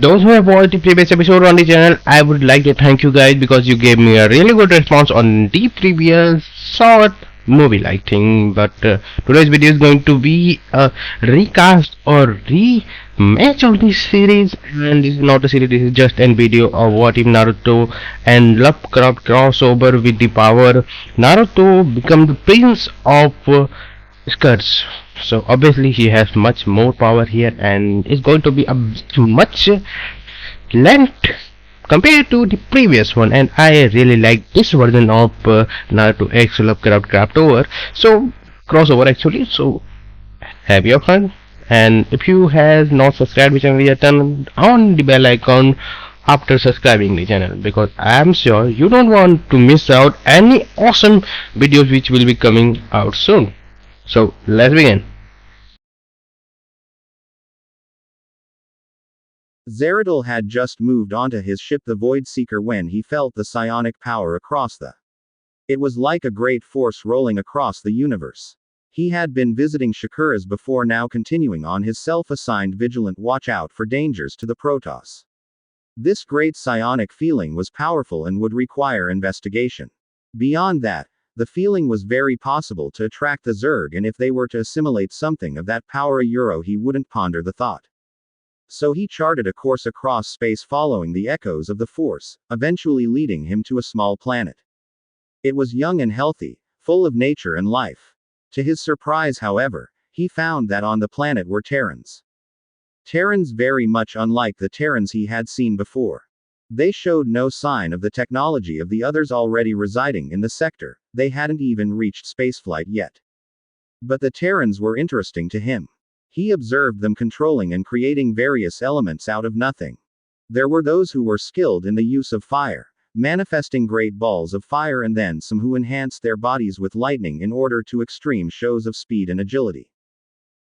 Those who have watched the previous episode on the channel, I would like to thank you guys because you gave me a really good response on the previous short movie like thing. But today's video is going to be a recast or rematch of this series, and this is not a series, this is just a video of what if Naruto and Lovecraft crossover with the power. Naruto become the prince of skirts, so obviously he has much more power here and it's going to be a much length compared to the previous one, and I really like this version of Naruto X Lovecraft crossover. So crossover actually. So have your fun, and if you have not subscribed the channel yet, turn on the bell icon after subscribing the channel, because I am sure you don't want to miss out any awesome videos which will be coming out soon. So let's begin. Zeradol had just moved onto his ship the Void Seeker when he felt the psionic power across the. It was like a great force rolling across the universe. He had been visiting Shakura's before, now continuing on his self-assigned vigilant watch out for dangers to the Protoss. This great psionic feeling was powerful and would require investigation. Beyond that, the feeling was very possible to attract the Zerg, and if they were to assimilate something of that power he wouldn't ponder the thought. So he charted a course across space following the echoes of the force, eventually leading him to a small planet. It was young and healthy, full of nature and life. To his surprise, however, he found that on the planet were Terrans. Terrans very much unlike the Terrans he had seen before. They showed no sign of the technology of the others already residing in the sector, they hadn't even reached spaceflight yet. But the Terrans were interesting to him. He observed them controlling and creating various elements out of nothing. There were those who were skilled in the use of fire, manifesting great balls of fire, and then some who enhanced their bodies with lightning in order to extreme shows of speed and agility.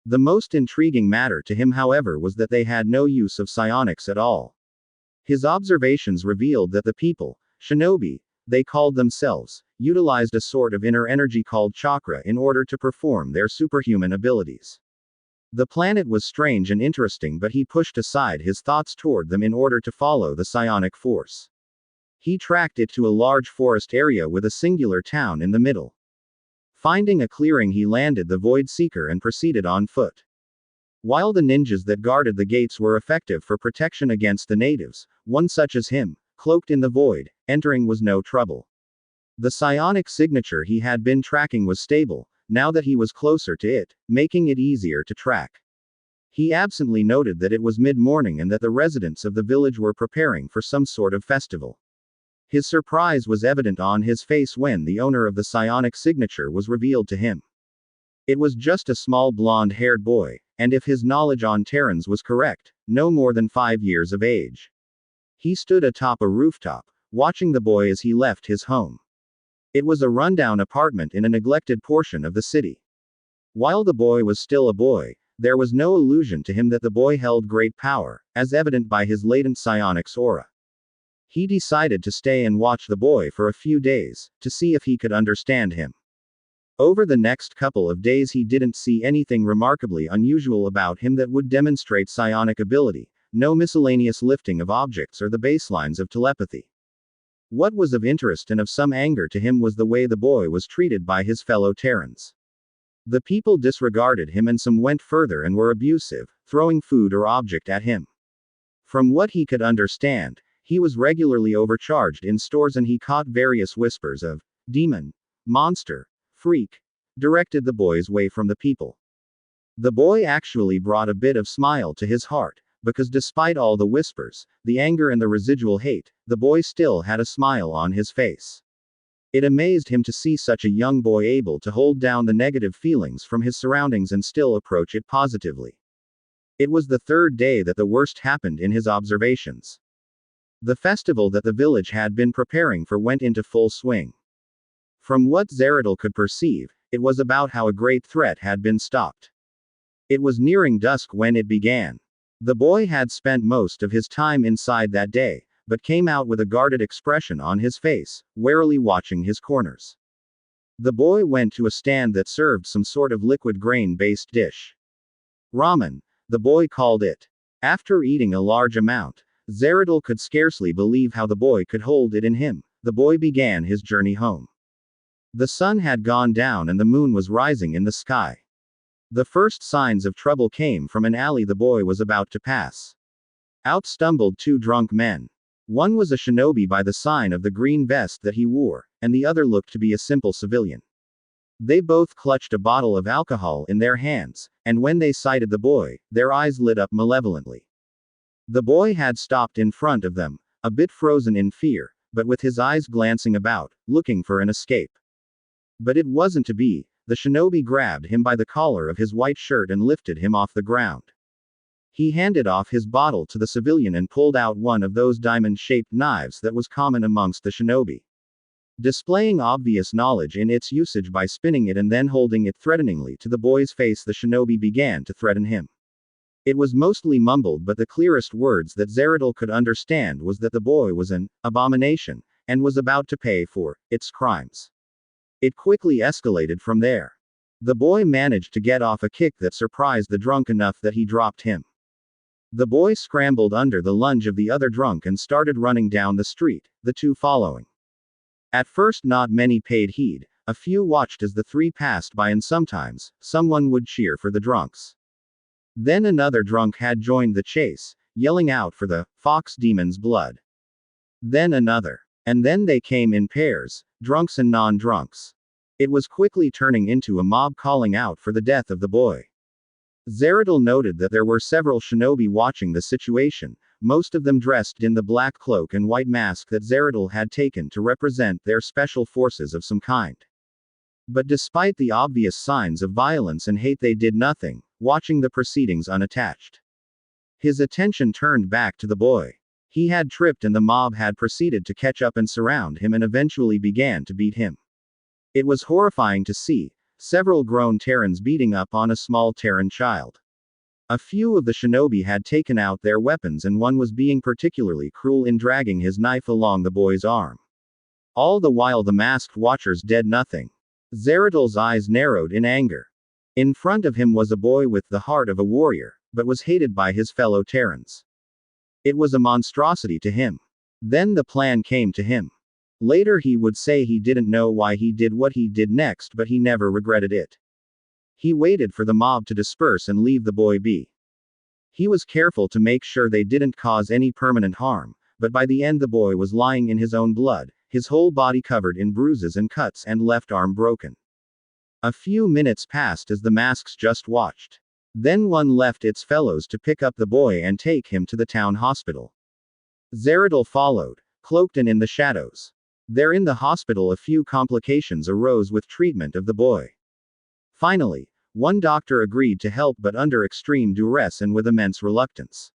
The most intriguing matter to him, however, was that they had no use of psionics at all. His observations revealed that the people, shinobi, they called themselves, utilized a sort of inner energy called chakra in order to perform their superhuman abilities. The planet was strange and interesting, but he pushed aside his thoughts toward them in order to follow the psionic force. He tracked it to a large forest area with a singular town in the middle. Finding a clearing, he landed the Void Seeker and proceeded on foot. While the ninjas that guarded the gates were effective for protection against the natives, one such as him, cloaked in the void, entering was no trouble. The psionic signature he had been tracking was stable, now that he was closer to it, making it easier to track. He absently noted that it was mid-morning and that the residents of the village were preparing for some sort of festival. His surprise was evident on his face when the owner of the psionic signature was revealed to him. It was just a small blonde-haired boy, and if his knowledge on Terrans was correct, no more than 5 years of age. He stood atop a rooftop, watching the boy as he left his home. It was a rundown apartment in a neglected portion of the city. While the boy was still a boy, there was no illusion to him that the boy held great power, as evident by his latent psionics aura. He decided to stay and watch the boy for a few days, to see if he could understand him. Over the next couple of days he didn't see anything remarkably unusual about him that would demonstrate psionic ability, no miscellaneous lifting of objects or the baselines of telepathy. What was of interest and of some anger to him was the way the boy was treated by his fellow Terrans. The people disregarded him, and some went further and were abusive, throwing food or object at him. From what he could understand, he was regularly overcharged in stores, and he caught various whispers of demon, monster, freak, directed the boy's way from the people. The boy actually brought a bit of smile to his heart, because despite all the whispers, the anger and the residual hate, the boy still had a smile on his face. It amazed him to see such a young boy able to hold down the negative feelings from his surroundings and still approach it positively. It was the third day that the worst happened in his observations. The festival that the village had been preparing for went into full swing. From what Zeradol could perceive, it was about how a great threat had been stopped. It was nearing dusk when it began. The boy had spent most of his time inside that day, but came out with a guarded expression on his face, warily watching his corners. The boy went to a stand that served some sort of liquid grain-based dish. Ramen, the boy called it. After eating a large amount, Zeradol could scarcely believe how the boy could hold it in him. The boy began his journey home. The sun had gone down and the moon was rising in the sky. The first signs of trouble came from an alley the boy was about to pass. Out stumbled two drunk men. One was a shinobi by the sign of the green vest that he wore, and the other looked to be a simple civilian. They both clutched a bottle of alcohol in their hands, and when they sighted the boy, their eyes lit up malevolently. The boy had stopped in front of them, a bit frozen in fear, but with his eyes glancing about, looking for an escape. But it wasn't to be. The shinobi grabbed him by the collar of his white shirt and lifted him off the ground. He handed off his bottle to the civilian and pulled out one of those diamond-shaped knives that was common amongst the shinobi. Displaying obvious knowledge in its usage by spinning it and then holding it threateningly to the boy's face, the shinobi began to threaten him. It was mostly mumbled, but the clearest words that Zeradol could understand was that the boy was an abomination, and was about to pay for its crimes. It quickly escalated from there. The boy managed to get off a kick that surprised the drunk enough that he dropped him. The boy scrambled under the lunge of the other drunk and started running down the street, the two following. At first not many paid heed, a few watched as the three passed by, and sometimes, someone would cheer for the drunks. Then another drunk had joined the chase, yelling out for the fox demon's blood. Then another. And then they came in pairs, drunks and non-drunks. It was quickly turning into a mob calling out for the death of the boy. Zeradol noted that there were several shinobi watching the situation, most of them dressed in the black cloak and white mask that Zeradol had taken to represent their special forces of some kind. But despite the obvious signs of violence and hate, they did nothing, watching the proceedings unattached. His attention turned back to the boy. He had tripped and the mob had proceeded to catch up and surround him and eventually began to beat him. It was horrifying to see several grown Terrans beating up on a small Terran child. A few of the shinobi had taken out their weapons and one was being particularly cruel in dragging his knife along the boy's arm. All the while the masked watchers did nothing. Zeradol's eyes narrowed in anger. In front of him was a boy with the heart of a warrior, but was hated by his fellow Terrans. It was a monstrosity to him. Then the plan came to him. Later he would say he didn't know why he did what he did next, but he never regretted it. He waited for the mob to disperse and leave the boy be. He was careful to make sure they didn't cause any permanent harm, but by the end the boy was lying in his own blood, his whole body covered in bruises and cuts and left arm broken. A few minutes passed as the masks just watched. Then one left its fellows to pick up the boy and take him to the town hospital. Zeradol followed, cloaked and in the shadows. There in the hospital a few complications arose with treatment of the boy. Finally, one doctor agreed to help, but under extreme duress and with immense reluctance.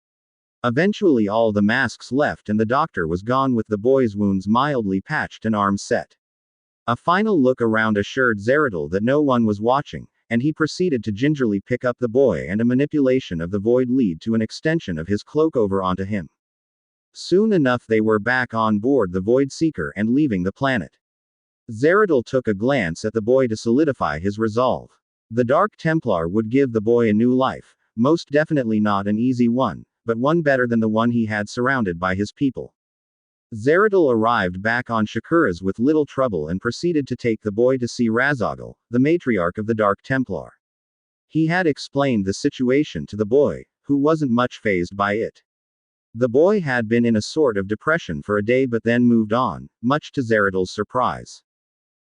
Eventually all the masks left and the doctor was gone with the boy's wounds mildly patched and arms set. A final look around assured Zeradol that no one was watching, and he proceeded to gingerly pick up the boy and a manipulation of the void lead to an extension of his cloak over onto him. Soon enough they were back on board the Void Seeker and leaving the planet. Zeradol took a glance at the boy to solidify his resolve. The Dark Templar would give the boy a new life, most definitely not an easy one, but one better than the one he had surrounded by his people. Zeradol arrived back on Shakuras with little trouble and proceeded to take the boy to see Razogel, the matriarch of the Dark Templar. He had explained the situation to the boy, who wasn't much fazed by it. The boy had been in a sort of depression for a day but then moved on, much to Zeradol's surprise.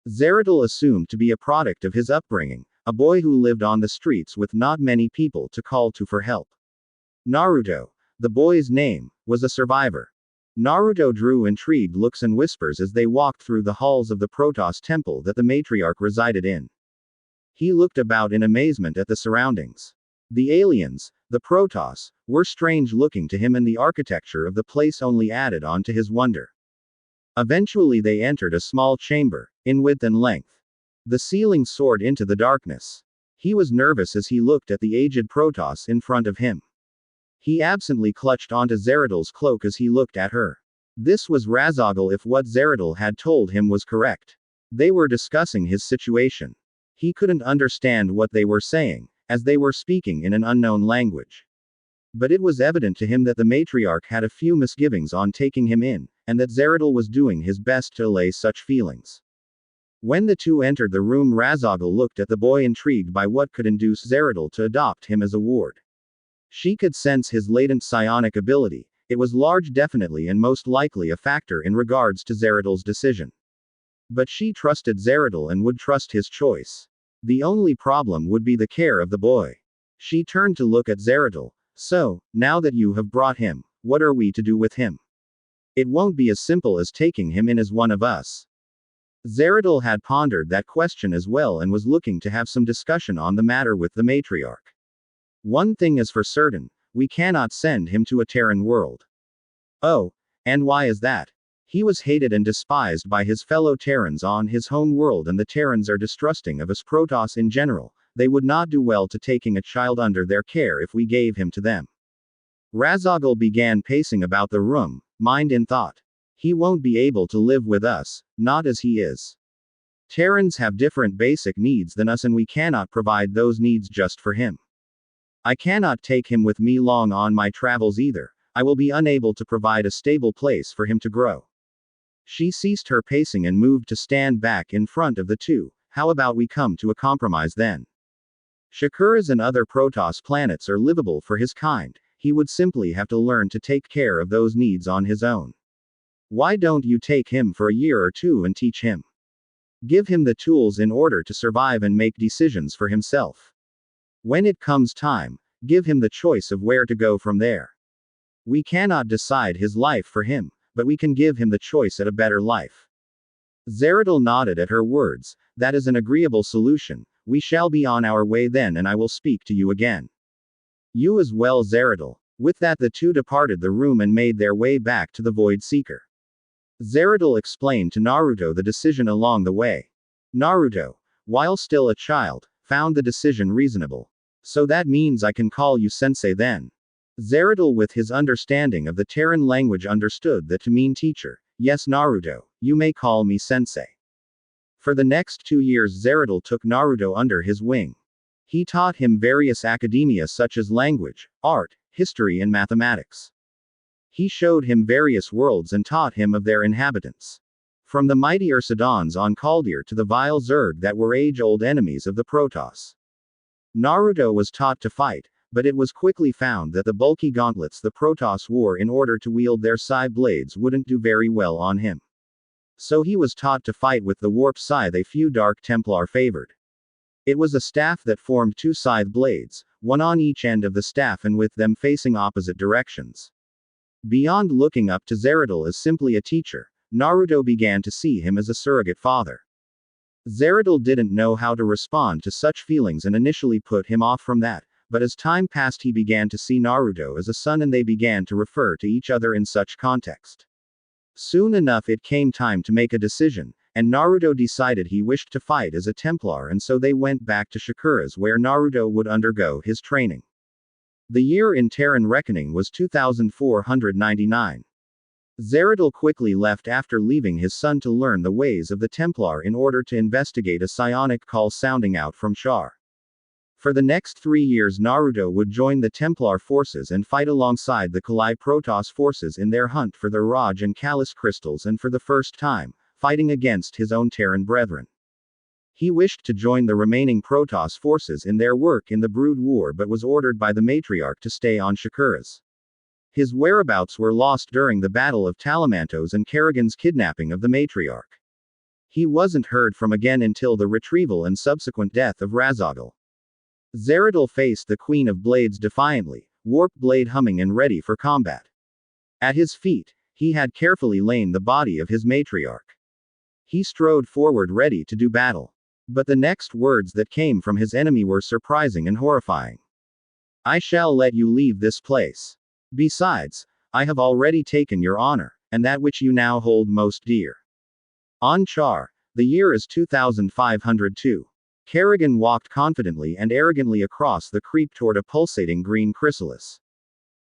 Zeradol assumed to be a product of his upbringing, a boy who lived on the streets with not many people to call to for help. Naruto, the boy's name, was a survivor. Naruto drew intrigued looks and whispers as they walked through the halls of the Protoss temple that the matriarch resided in. He looked about in amazement at the surroundings. The aliens, the Protoss, were strange looking to him and the architecture of the place only added on to his wonder. Eventually they entered a small chamber, in width and length. The ceiling soared into the darkness. He was nervous as he looked at the aged Protoss in front of him. He absently clutched onto Zeradol's cloak as he looked at her. This was Razogel if what Zeradol had told him was correct. They were discussing his situation. He couldn't understand what they were saying, as they were speaking in an unknown language. But it was evident to him that the matriarch had a few misgivings on taking him in, and that Zeradal was doing his best to allay such feelings. When the two entered the room, Razagal looked at the boy, intrigued by what could induce Zeradal to adopt him as a ward. She could sense his latent psionic ability. It was large, definitely, and most likely a factor in regards to Zeradal's decision. But she trusted Zeradal and would trust his choice. The only problem would be the care of the boy. She turned to look at Zeradal. So, now that you have brought him, what are we to do with him? It won't be as simple as taking him in as one of us. Zeradal had pondered that question as well and was looking to have some discussion on the matter with the matriarch. One thing is for certain, we cannot send him to a Terran world. Oh, and why is that? He was hated and despised by his fellow Terrans on his home world, and the Terrans are distrusting of us Protoss in general. They would not do well to taking a child under their care if we gave him to them. Razagal began pacing about the room, mind in thought. He won't be able to live with us, not as he is. Terrans have different basic needs than us, and we cannot provide those needs just for him. I cannot take him with me long on my travels either. I will be unable to provide a stable place for him to grow. She ceased her pacing and moved to stand back in front of the two. How about we come to a compromise then? Shakura's and other Protoss planets are livable for his kind. He would simply have to learn to take care of those needs on his own. Why don't you take him for a year or two and teach him? Give him the tools in order to survive and make decisions for himself. When it comes time, give him the choice of where to go from there. We cannot decide his life for him, but we can give him the choice at a better life. Zeradal nodded at her words. That is an agreeable solution. We shall be on our way then, and I will speak to you again. You as well, Zeradal. With that, the two departed the room and made their way back to the Void Seeker. Zeradal explained to Naruto the decision along the way. Naruto, while still a child, found the decision reasonable. So that means I can call you sensei then. Zeradal, with his understanding of the Terran language, understood that to mean teacher. Yes, Naruto, you may call me sensei. For the next 2 years, Zeradal took Naruto under his wing. He taught him various academia such as language, art, history, and mathematics. He showed him various worlds and taught him of their inhabitants. From the mighty Ursidons on Kaldir to the vile Zerg that were age-old enemies of the Protoss. Naruto was taught to fight, but it was quickly found that the bulky gauntlets the Protoss wore in order to wield their Sai blades wouldn't do very well on him. So he was taught to fight with the warp scythe a few Dark Templar favored. It was a staff that formed 2 scythe blades, one on each end of the staff and with them facing opposite directions. Beyond looking up to Zeradal as simply a teacher, Naruto began to see him as a surrogate father. Zeradal didn't know how to respond to such feelings and initially put him off from that, but as time passed he began to see Naruto as a son and they began to refer to each other in such context. Soon enough it came time to make a decision, and Naruto decided he wished to fight as a Templar, and so they went back to Shakura's where Naruto would undergo his training. The year in Terran reckoning was 2499. Zeradal quickly left after leaving his son to learn the ways of the Templar in order to investigate a psionic call sounding out from Char. For the next 3 years Naruto would join the Templar forces and fight alongside the Kalai Protoss forces in their hunt for the Raj and Kalis crystals, and for the first time, fighting against his own Terran brethren. He wished to join the remaining Protoss forces in their work in the Brood War but was ordered by the matriarch to stay on Shakura's. His whereabouts were lost during the Battle of Talamantos and Kerrigan's kidnapping of the matriarch. He wasn't heard from again until the retrieval and subsequent death of Razagal. Zeradal faced the Queen of Blades defiantly, warp blade humming and ready for combat. At his feet, he had carefully lain the body of his matriarch. He strode forward ready to do battle. But the next words that came from his enemy were surprising and horrifying. I shall let you leave this place. Besides, I have already taken your honor, and that which you now hold most dear. On Char, the year is 2502. Kerrigan walked confidently and arrogantly across the creep toward a pulsating green chrysalis.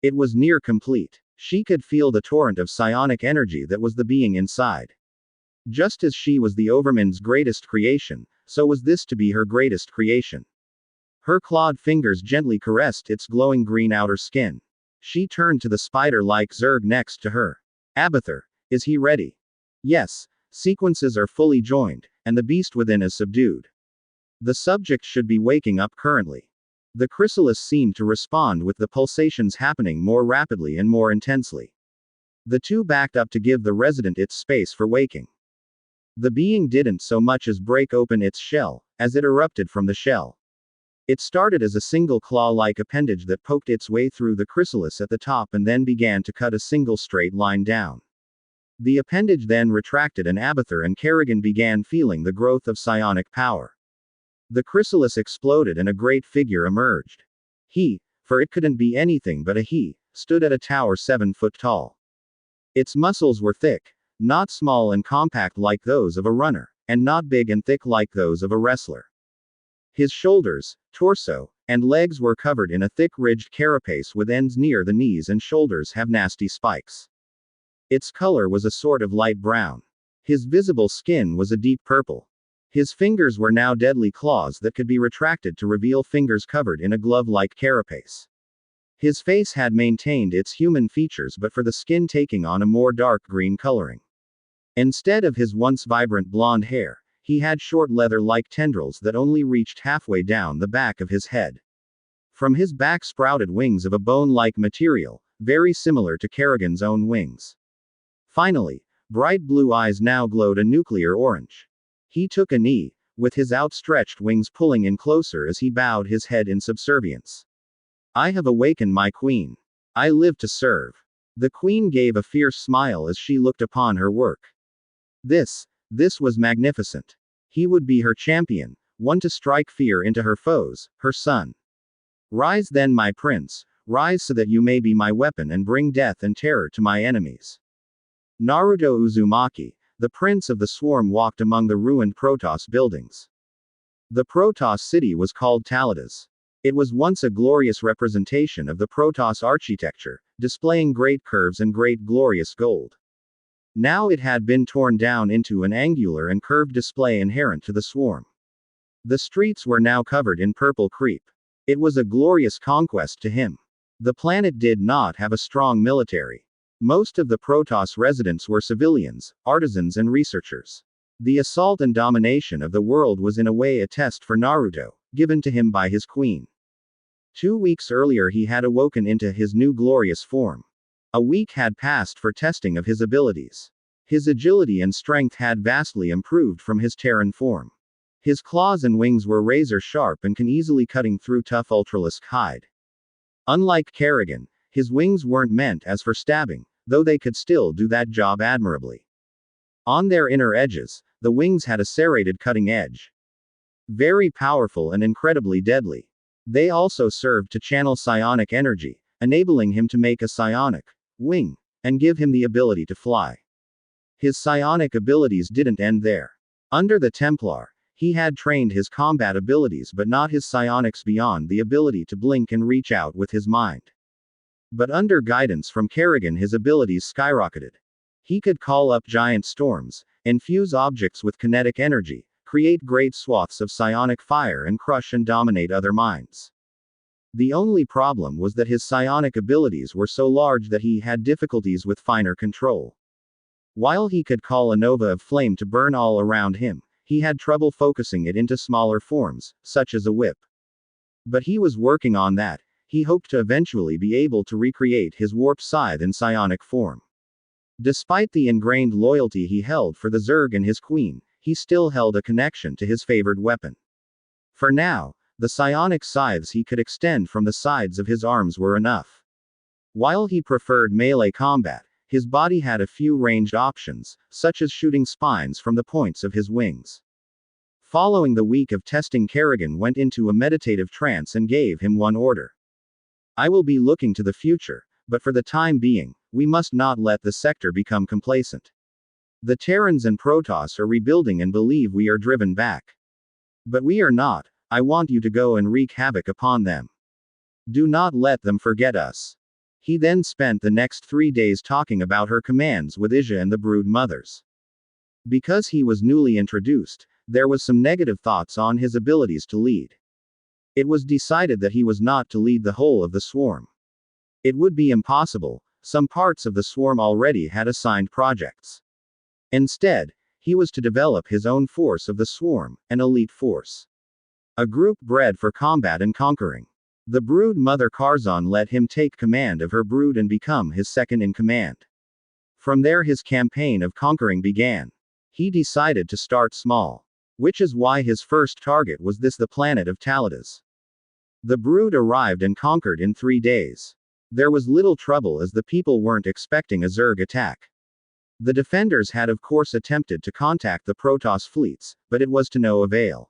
It was near complete. She could feel the torrent of psionic energy that was the being inside. Just as she was the Overman's greatest creation, so was this to be her greatest creation. Her clawed fingers gently caressed its glowing green outer skin. She turned to the spider-like Zerg next to her. Abathur, is he ready? Yes, sequences are fully joined, and the beast within is subdued. The subject should be waking up currently. The chrysalis seemed to respond with the pulsations happening more rapidly and more intensely. The two backed up to give the resident its space for waking. The being didn't so much as break open its shell, as it erupted from the shell. It started as a single claw-like appendage that poked its way through the chrysalis at the top and then began to cut a single straight line down. The appendage then retracted and Abathur and Kerrigan began feeling the growth of psionic power. The chrysalis exploded and a great figure emerged. He, for it couldn't be anything but a he, stood at a tower 7 foot tall. Its muscles were thick, not small and compact like those of a runner, and not big and thick like those of a wrestler. His shoulders, torso, and legs were covered in a thick ridged carapace with ends near the knees, and shoulders have nasty spikes. Its color was a sort of light brown. His visible skin was a deep purple. His fingers were now deadly claws that could be retracted to reveal fingers covered in a glove-like carapace. His face had maintained its human features but for the skin taking on a more dark green coloring. Instead of his once vibrant blonde hair, he had short leather-like tendrils that only reached halfway down the back of his head. From his back sprouted wings of a bone-like material, very similar to Kerrigan's own wings. Finally, bright blue eyes now glowed a nuclear orange. He took a knee, with his outstretched wings pulling in closer as he bowed his head in subservience. I have awakened my queen. I live to serve. The queen gave a fierce smile as she looked upon her work. This was magnificent. He would be her champion, one to strike fear into her foes, her son. Rise then, my prince, rise so that you may be my weapon and bring death and terror to my enemies. Naruto Uzumaki, the prince of the swarm, walked among the ruined Protoss buildings. The Protoss city was called Taladas. It was once a glorious representation of the Protoss architecture, displaying great curves and great glorious gold. Now it had been torn down into an angular and curved display inherent to the swarm. The streets were now covered in purple creep. It was a glorious conquest to him. The planet did not have a strong military. Most of the Protoss residents were civilians, artisans and researchers. The assault and domination of the world was in a way a test for Naruto, given to him by his queen. 2 weeks earlier he had awoken into his new glorious form. A week had passed for testing of his abilities. His agility and strength had vastly improved from his Terran form. His claws and wings were razor sharp and can easily cutting through tough ultralisk hide. Unlike Kerrigan, his wings weren't meant as for stabbing, though they could still do that job admirably. On their inner edges, the wings had a serrated cutting edge. Very powerful and incredibly deadly. They also served to channel psionic energy, enabling him to make a psionic wing, and give him the ability to fly. His psionic abilities didn't end there. Under the Templar, he had trained his combat abilities but not his psionics beyond the ability to blink and reach out with his mind. But under guidance from Kerrigan his abilities skyrocketed. He could call up giant storms, infuse objects with kinetic energy, create great swaths of psionic fire and crush and dominate other minds. The only problem was that his psionic abilities were so large that he had difficulties with finer control. While he could call a nova of flame to burn all around him, he had trouble focusing it into smaller forms, such as a whip. But he was working on that. He hoped to eventually be able to recreate his warp scythe in psionic form. Despite the ingrained loyalty he held for the Zerg and his queen, he still held a connection to his favored weapon. For now, the psionic scythes he could extend from the sides of his arms were enough. While he preferred melee combat, his body had a few ranged options, such as shooting spines from the points of his wings. Following the week of testing, Kerrigan went into a meditative trance and gave him one order. I will be looking to the future, but for the time being, we must not let the sector become complacent. The Terrans and Protoss are rebuilding and believe we are driven back. But we are not. I want you to go and wreak havoc upon them. Do not let them forget us. He then spent the next 3 days talking about her commands with Isha and the brood mothers. Because he was newly introduced, there was some negative thoughts on his abilities to lead. It was decided that he was not to lead the whole of the swarm. It would be impossible, some parts of the swarm already had assigned projects. Instead, he was to develop his own force of the swarm, an elite force. A group bred for combat and conquering. The brood mother Karzan let him take command of her brood and become his second in command. From there his campaign of conquering began. He decided to start small. Which is why his first target was the planet of Taladas. The brood arrived and conquered in 3 days. There was little trouble as the people weren't expecting a Zerg attack. The defenders had of course attempted to contact the Protoss fleets, but it was to no avail.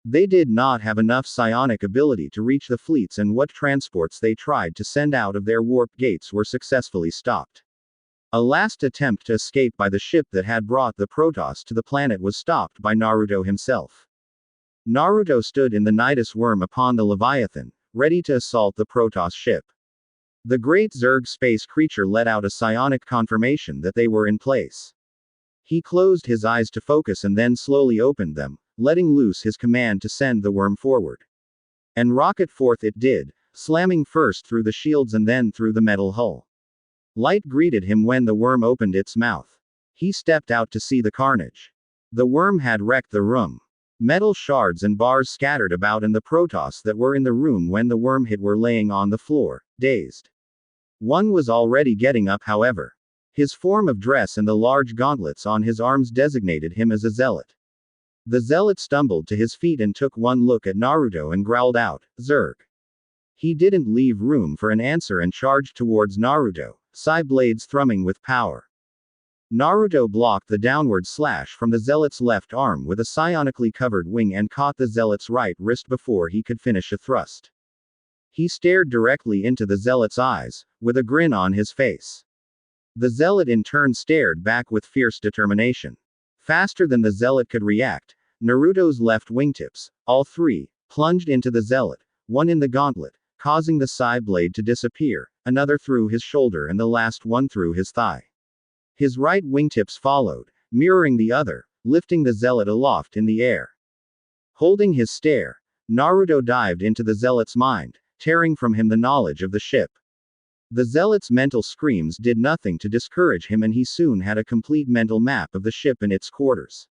They did not have enough psionic ability to reach the fleets, and what transports they tried to send out of their warp gates were successfully stopped. A last attempt to escape by the ship that had brought the Protoss to the planet was stopped by Naruto himself. Naruto stood in the Nidus worm upon the Leviathan, ready to assault the Protoss ship. The great Zerg space creature let out a psionic confirmation that they were in place. He closed his eyes to focus and then slowly opened them, letting loose his command to send the worm forward. And rocket forth it did, slamming first through the shields and then through the metal hull. Light greeted him when the worm opened its mouth. He stepped out to see the carnage. The worm had wrecked the room. Metal shards and bars scattered about, and the Protoss that were in the room when the worm hit were laying on the floor, dazed. One was already getting up, however. His form of dress and the large gauntlets on his arms designated him as a zealot. The zealot stumbled to his feet and took one look at Naruto and growled out, "Zerg." He didn't leave room for an answer and charged towards Naruto, psi blades thrumming with power. Naruto blocked the downward slash from the zealot's left arm with a psionically covered wing and caught the zealot's right wrist before he could finish a thrust. He stared directly into the zealot's eyes, with a grin on his face. The zealot in turn stared back with fierce determination. Faster than the zealot could react, Naruto's left wingtips, all three, plunged into the zealot, one in the gauntlet, causing the psi blade to disappear, another through his shoulder, and the last one through his thigh. His right wingtips followed, mirroring the other, lifting the zealot aloft in the air. Holding his stare, Naruto dived into the zealot's mind, tearing from him the knowledge of the ship. The zealot's mental screams did nothing to discourage him, and he soon had a complete mental map of the ship and its quarters.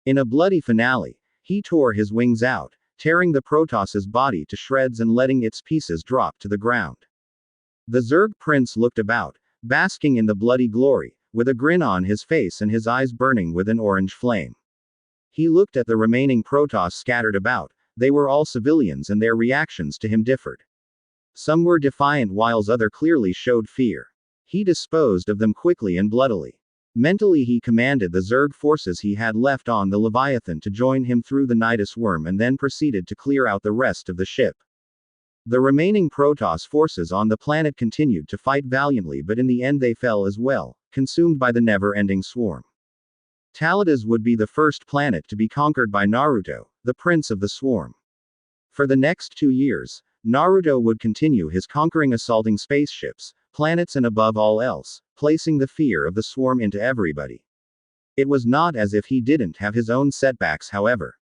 In a bloody finale, he tore his wings out, tearing the Protoss's body to shreds and letting its pieces drop to the ground. The Zerg prince looked about, basking in the bloody glory, with a grin on his face and his eyes burning with an orange flame. He looked at the remaining Protoss scattered about. They were all civilians, and their reactions to him differed. Some were defiant whilst others clearly showed fear. He disposed of them quickly and bloodily. Mentally he commanded the Zerg forces he had left on the Leviathan to join him through the Nidus worm and then proceeded to clear out the rest of the ship. The remaining Protoss forces on the planet continued to fight valiantly, but in the end they fell as well, consumed by the never-ending swarm. Taladas would be the first planet to be conquered by Naruto, the prince of the swarm. For the next 2 years, Naruto would continue his conquering, assaulting spaceships, planets, and above all else, placing the fear of the swarm into everybody. It was not as if he didn't have his own setbacks, however.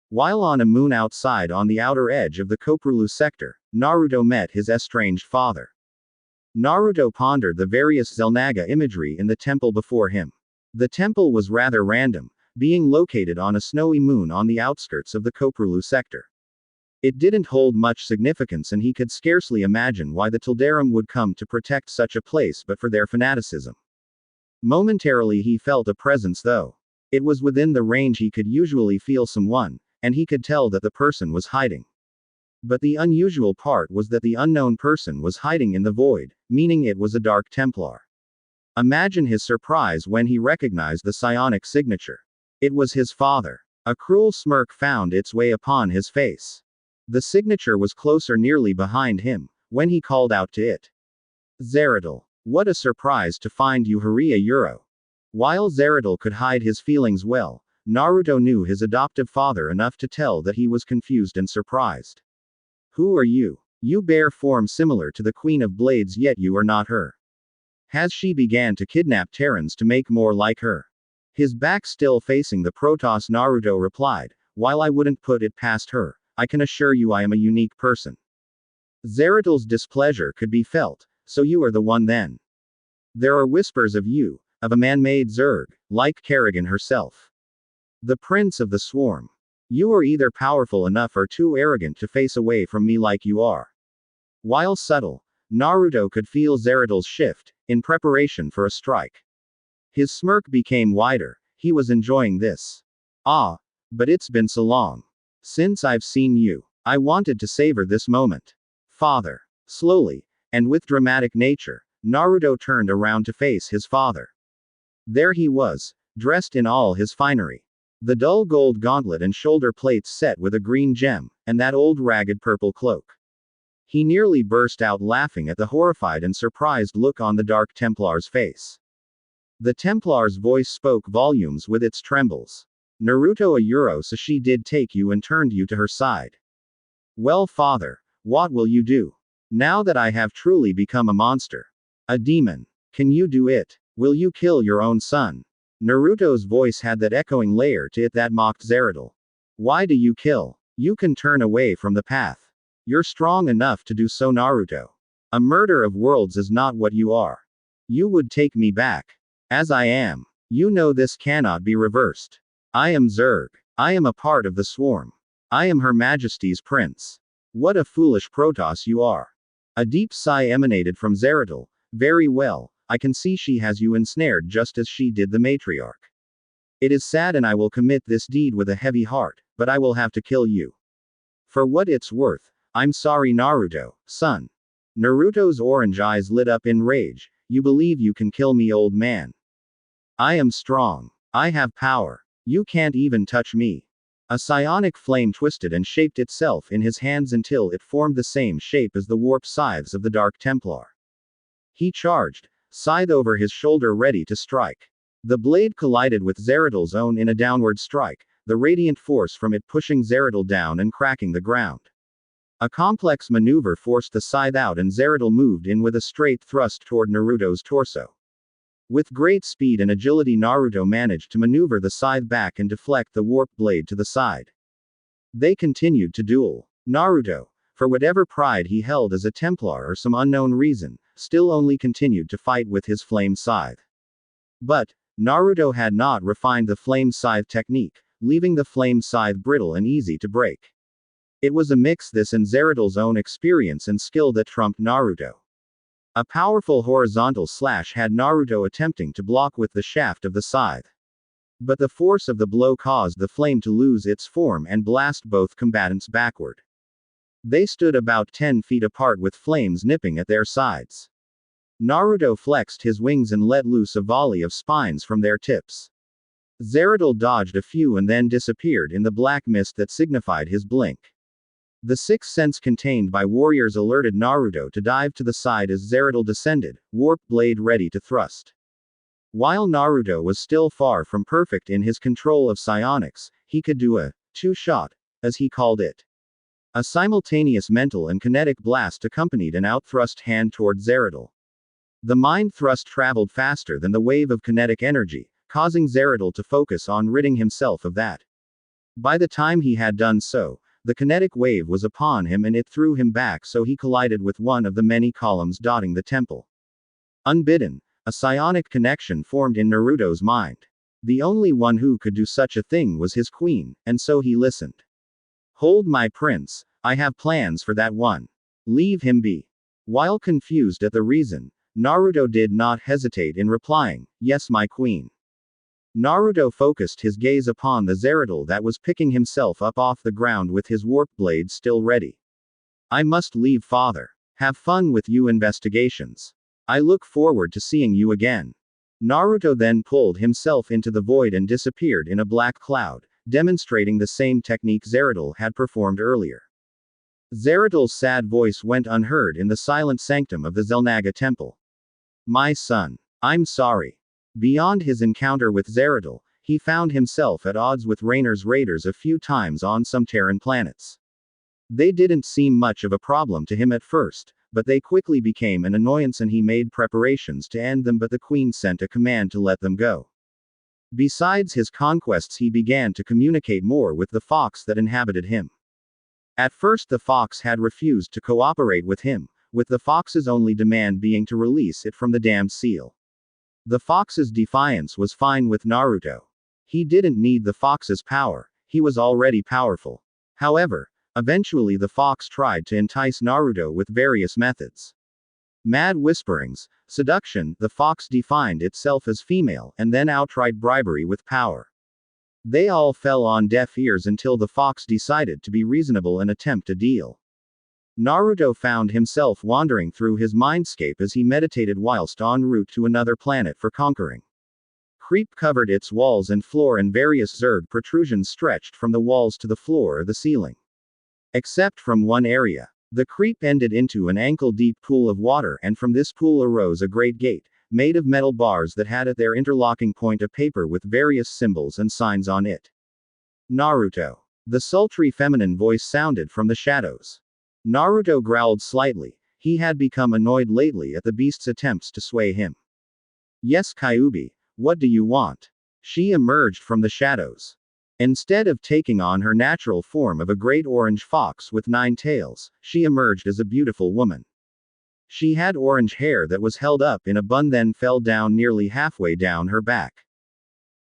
While on a moon outside on the outer edge of the Koprulu sector, Naruto met his estranged father. Naruto pondered the various Xel'Naga imagery in the temple before him. The temple was rather random, being located on a snowy moon on the outskirts of the Koprulu sector. It didn't hold much significance, and he could scarcely imagine why the Tildarim would come to protect such a place but for their fanaticism. Momentarily he felt a presence though. It was within the range he could usually feel someone, and he could tell that the person was hiding. But the unusual part was that the unknown person was hiding in the void, meaning it was a Dark Templar. Imagine his surprise when he recognized the psionic signature. It was his father. A cruel smirk found its way upon his face. The signature was closer, nearly behind him, when he called out to it. Zeratul. What a surprise to find you Haria Euro. While Zeratul could hide his feelings well, Naruto knew his adoptive father enough to tell that he was confused and surprised. Who are you? You bear form similar to the Queen of Blades, yet you are not her. Has she began to kidnap Terrans to make more like her? His back still facing the Protoss, Naruto replied, while I wouldn't put it past her, I can assure you I am a unique person. Zeratil's displeasure could be felt. So you are the one then. There are whispers of you, of a man-made Zerg, like Kerrigan herself. The prince of the swarm. You are either powerful enough or too arrogant to face away from me like you are. While subtle, Naruto could feel Zeratil's shift, in preparation for a strike. His smirk became wider, he was enjoying this. Ah, but it's been so long. Since I've seen you. I wanted to savor this moment. Father. Slowly, and with dramatic nature, Naruto turned around to face his father. There he was, dressed in all his finery. The dull gold gauntlet and shoulder plates set with a green gem, and that old ragged purple cloak. He nearly burst out laughing at the horrified and surprised look on the Dark Templar's face. The Templar's voice spoke volumes with its trembles. Naruto Ayuro Sashi did take you and turned you to her side. Well, father, what will you do? Now that I have truly become a monster. A demon. Can you do it? Will you kill your own son? Naruto's voice had that echoing layer to it that mocked Zeratil. Why do you kill? You can turn away from the path. You're strong enough to do so, Naruto. A murder of worlds is not what you are. You would take me back. As I am. You know this cannot be reversed. I am Zerg. I am a part of the swarm. I am Her Majesty's prince. What a foolish Protoss you are. A deep sigh emanated from Zeratil. Very well, I can see she has you ensnared just as she did the matriarch. It is sad and I will commit this deed with a heavy heart, but I will have to kill you. For what it's worth, I'm sorry, Naruto, son. Naruto's orange eyes lit up in rage. You believe you can kill me, old man? I am strong. I have power. You can't even touch me. A psionic flame twisted and shaped itself in his hands until it formed the same shape as the warp scythes of the Dark Templar. He charged, scythe over his shoulder ready to strike. The blade collided with Zeratil's own in a downward strike, the radiant force from it pushing Zeratil down and cracking the ground. A complex maneuver forced the scythe out and Zeratil moved in with a straight thrust toward Naruto's torso. With great speed and agility, Naruto managed to maneuver the scythe back and deflect the warp blade to the side. They continued to duel. Naruto, for whatever pride he held as a Templar or some unknown reason, still only continued to fight with his flame scythe. But, Naruto had not refined the flame scythe technique, leaving the flame scythe brittle and easy to break. It was a mix this and Zeratil's own experience and skill that trumped Naruto. A powerful horizontal slash had Naruto attempting to block with the shaft of the scythe. But the force of the blow caused the flame to lose its form and blast both combatants backward. They stood about 10 feet apart with flames nipping at their sides. Naruto flexed his wings and let loose a volley of spines from their tips. Zeratil dodged a few and then disappeared in the black mist that signified his blink. The sixth sense contained by warriors alerted Naruto to dive to the side as Zeratil descended, warp blade ready to thrust. While Naruto was still far from perfect in his control of psionics, he could do a two-shot, as he called it. A simultaneous mental and kinetic blast accompanied an outthrust hand toward Zeratil. The mind thrust traveled faster than the wave of kinetic energy, causing Zeratil to focus on ridding himself of that. By the time he had done so, the kinetic wave was upon him and it threw him back, so he collided with one of the many columns dotting the temple. Unbidden, a psionic connection formed in Naruto's mind. The only one who could do such a thing was his queen, and so he listened. Hold, my prince, I have plans for that one. Leave him be. While confused at the reason, Naruto did not hesitate in replying, yes, my queen. Naruto focused his gaze upon the Zeratil that was picking himself up off the ground with his warp blade still ready. I must leave, father. Have fun with you investigations. I look forward to seeing you again. Naruto then pulled himself into the void and disappeared in a black cloud, demonstrating the same technique Zeratil had performed earlier. Zeratil's sad voice went unheard in the silent sanctum of the Xel'Naga temple. My son. I'm sorry. Beyond his encounter with Zeratil, he found himself at odds with Rainer's raiders a few times on some Terran planets. They didn't seem much of a problem to him at first, but they quickly became an annoyance and he made preparations to end them, but the Queen sent a command to let them go. Besides his conquests, he began to communicate more with the fox that inhabited him. At first the fox had refused to cooperate with him, with the fox's only demand being to release it from the damned seal. The fox's defiance was fine with Naruto. He didn't need the fox's power, he was already powerful. However, eventually the fox tried to entice Naruto with various methods. Mad whisperings, seduction, the fox defined itself as female, and then outright bribery with power. They all fell on deaf ears until the fox decided to be reasonable and attempt a deal. Naruto found himself wandering through his mindscape as he meditated whilst en route to another planet for conquering. Creep covered its walls and floor, and various Zerg protrusions stretched from the walls to the floor or the ceiling. Except from one area. The creep ended into an ankle-deep pool of water, and from this pool arose a great gate, made of metal bars that had at their interlocking point a paper with various symbols and signs on it. Naruto. The sultry feminine voice sounded from the shadows. Naruto growled slightly. He had become annoyed lately at the beast's attempts to sway him. Yes, Kyuubi, what do you want? She emerged from the shadows. Instead of taking on her natural form of a great orange fox with 9 tails, she emerged as a beautiful woman. She had orange hair that was held up in a bun, then fell down nearly halfway down her back.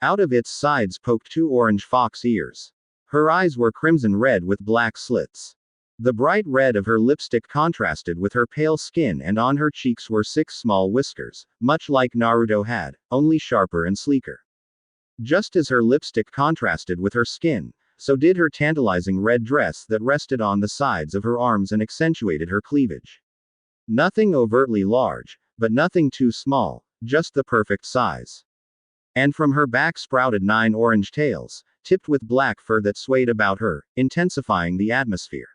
Out of its sides poked 2 orange fox ears. Her eyes were crimson red with black slits. The bright red of her lipstick contrasted with her pale skin, and on her cheeks were 6 small whiskers, much like Naruto had, only sharper and sleeker. Just as her lipstick contrasted with her skin, so did her tantalizing red dress that rested on the sides of her arms and accentuated her cleavage. Nothing overtly large, but nothing too small, just the perfect size. And from her back sprouted 9 orange tails, tipped with black fur that swayed about her, intensifying the atmosphere.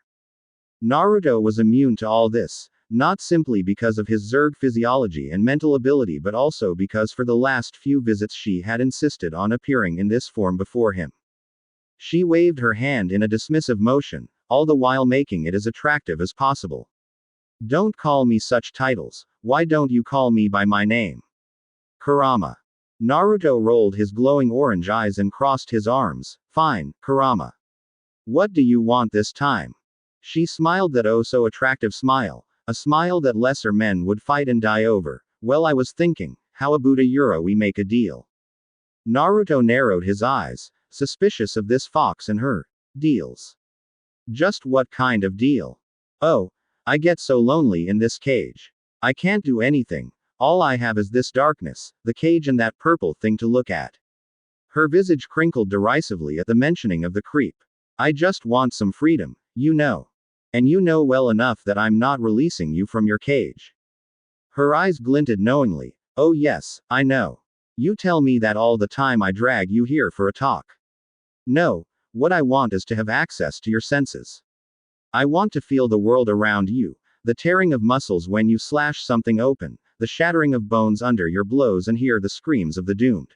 Naruto was immune to all this, not simply because of his Zerg physiology and mental ability, but also because for the last few visits she had insisted on appearing in this form before him. She waved her hand in a dismissive motion, all the while making it as attractive as possible. Don't call me such titles, why don't you call me by my name? Kurama. Naruto rolled his glowing orange eyes and crossed his arms. Fine, Kurama. What do you want this time? She smiled that oh so attractive smile, a smile that lesser men would fight and die over. Well, I was thinking, how about a euro we make a deal? Naruto narrowed his eyes, suspicious of this fox and her deals. Just what kind of deal? Oh, I get so lonely in this cage. I can't do anything, all I have is this darkness, the cage, and that purple thing to look at. Her visage crinkled derisively at the mentioning of the creep. I just want some freedom, you know. And you know well enough that I'm not releasing you from your cage. Her eyes glinted knowingly. Oh yes, I know. You tell me that all the time I drag you here for a talk. No, what I want is to have access to your senses. I want to feel the world around you, the tearing of muscles when you slash something open, the shattering of bones under your blows, and hear the screams of the doomed.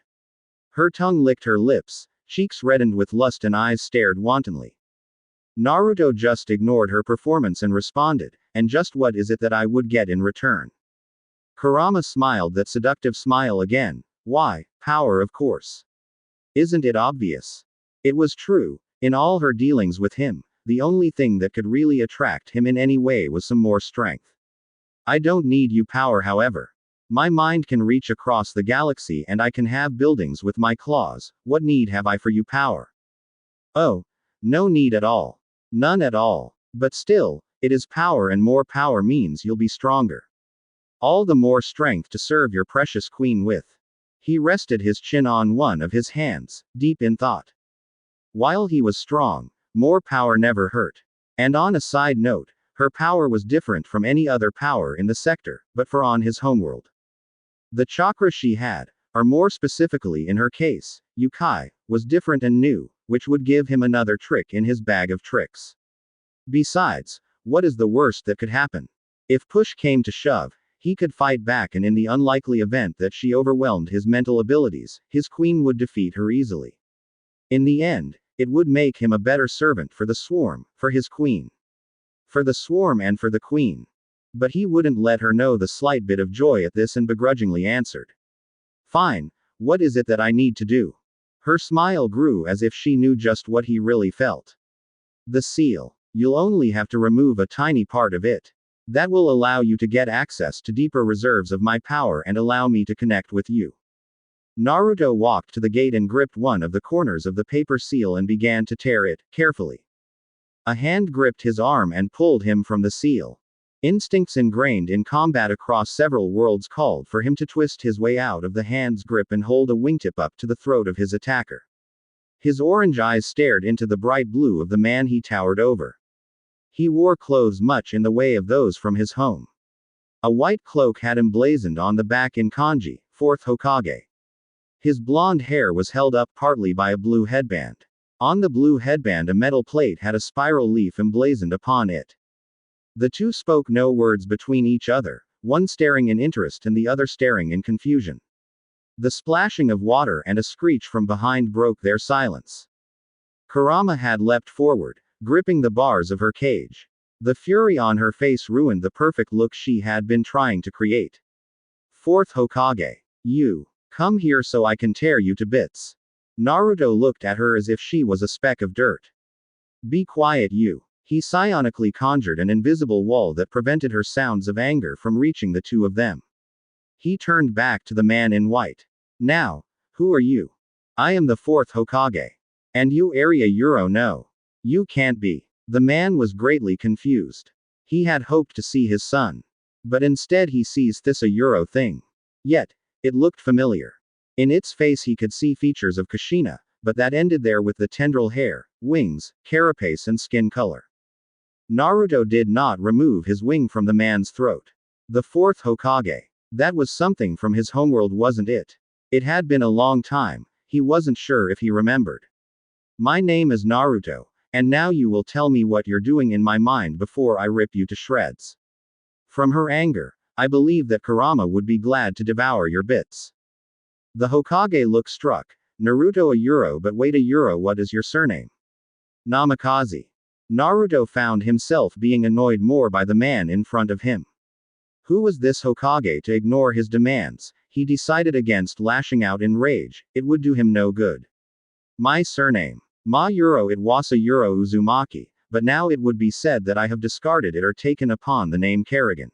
Her tongue licked her lips, cheeks reddened with lust, and eyes stared wantonly. Naruto just ignored her performance and responded, and just what is it that I would get in return? Kurama smiled that seductive smile again. Why, power, of course. Isn't it obvious? It was true, in all her dealings with him, the only thing that could really attract him in any way was some more strength. I don't need you power, however. My mind can reach across the galaxy and I can have buildings with my claws. What need have I for you power? Oh, no need at all. None at all. But still, it is power, and more power means you'll be stronger. All the more strength to serve your precious queen with. He rested his chin on one of his hands, deep in thought. While he was strong, more power never hurt. And on a side note, her power was different from any other power in the sector, but for on his homeworld. The chakra she had, or more specifically in her case, Yukai, was different and new, which would give him another trick in his bag of tricks. Besides, what is the worst that could happen? If push came to shove, he could fight back, and in the unlikely event that she overwhelmed his mental abilities, his queen would defeat her easily. In the end, it would make him a better servant for the swarm, for his queen. For the swarm and for the queen. But he wouldn't let her know the slight bit of joy at this, and begrudgingly answered. Fine, what is it that I need to do? Her smile grew as if she knew just what he really felt. The seal. You'll only have to remove a tiny part of it. That will allow you to get access to deeper reserves of my power and allow me to connect with you. Naruto walked to the gate and gripped one of the corners of the paper seal and began to tear it, carefully. A hand gripped his arm and pulled him from the seal. Instincts ingrained in combat across several worlds called for him to twist his way out of the hand's grip and hold a wingtip up to the throat of his attacker. His orange eyes stared into the bright blue of the man he towered over. He wore clothes much in the way of those from his home. A white cloak had emblazoned on the back in kanji, 4th Hokage. His blonde hair was held up partly by a blue headband. On the blue headband a metal plate had a spiral leaf emblazoned upon it. The two spoke no words between each other, one staring in interest and the other staring in confusion. The splashing of water and a screech from behind broke their silence. Kurama had leapt forward, gripping the bars of her cage. The fury on her face ruined the perfect look she had been trying to create. 4th Hokage. You. Come here so I can tear you to bits. Naruto looked at her as if she was a speck of dirt. Be quiet, you. He psionically conjured an invisible wall that prevented her sounds of anger from reaching the two of them. He turned back to the man in white. Now, who are you? I am the 4th Hokage. And you area Euro no. You can't be. The man was greatly confused. He had hoped to see his son. But instead he sees this a Euro thing. Yet, it looked familiar. In its face he could see features of Kushina, but that ended there with the tendril hair, wings, carapace and skin color. Naruto did not remove his wing from the man's throat. The 4th Hokage. That was something from his homeworld, wasn't it? It had been a long time, he wasn't sure if he remembered. My name is Naruto, and now you will tell me what you're doing in my mind before I rip you to shreds. From her anger, I believe that Kurama would be glad to devour your bits. The Hokage looked struck. Naruto a Euro, but wait a Euro, what is your surname? Namikaze. Naruto found himself being annoyed more by the man in front of him. Who was this Hokage to ignore his demands? He decided against lashing out in rage, it would do him no good. My surname. Ma Euro, it was a Euro Uzumaki, but now it would be said that I have discarded it or taken upon the name Kerrigan.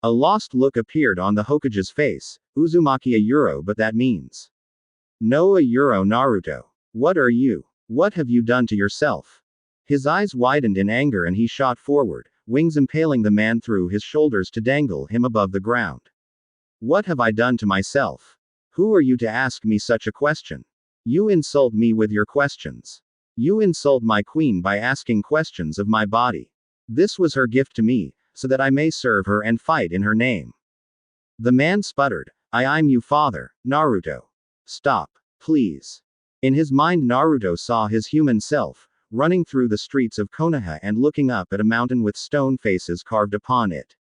A lost look appeared on the Hokage's face. Uzumaki a Euro, but that means. No a Euro Naruto. What are you? What have you done to yourself? His eyes widened in anger and he shot forward, wings impaling the man through his shoulders to dangle him above the ground. What have I done to myself? Who are you to ask me such a question? You insult me with your questions. You insult my queen by asking questions of my body. This was her gift to me, so that I may serve her and fight in her name. The man sputtered, I'm you father, Naruto. Stop, please. In his mind Naruto saw his human self, running through the streets of Konoha and looking up at a mountain with stone faces carved upon it.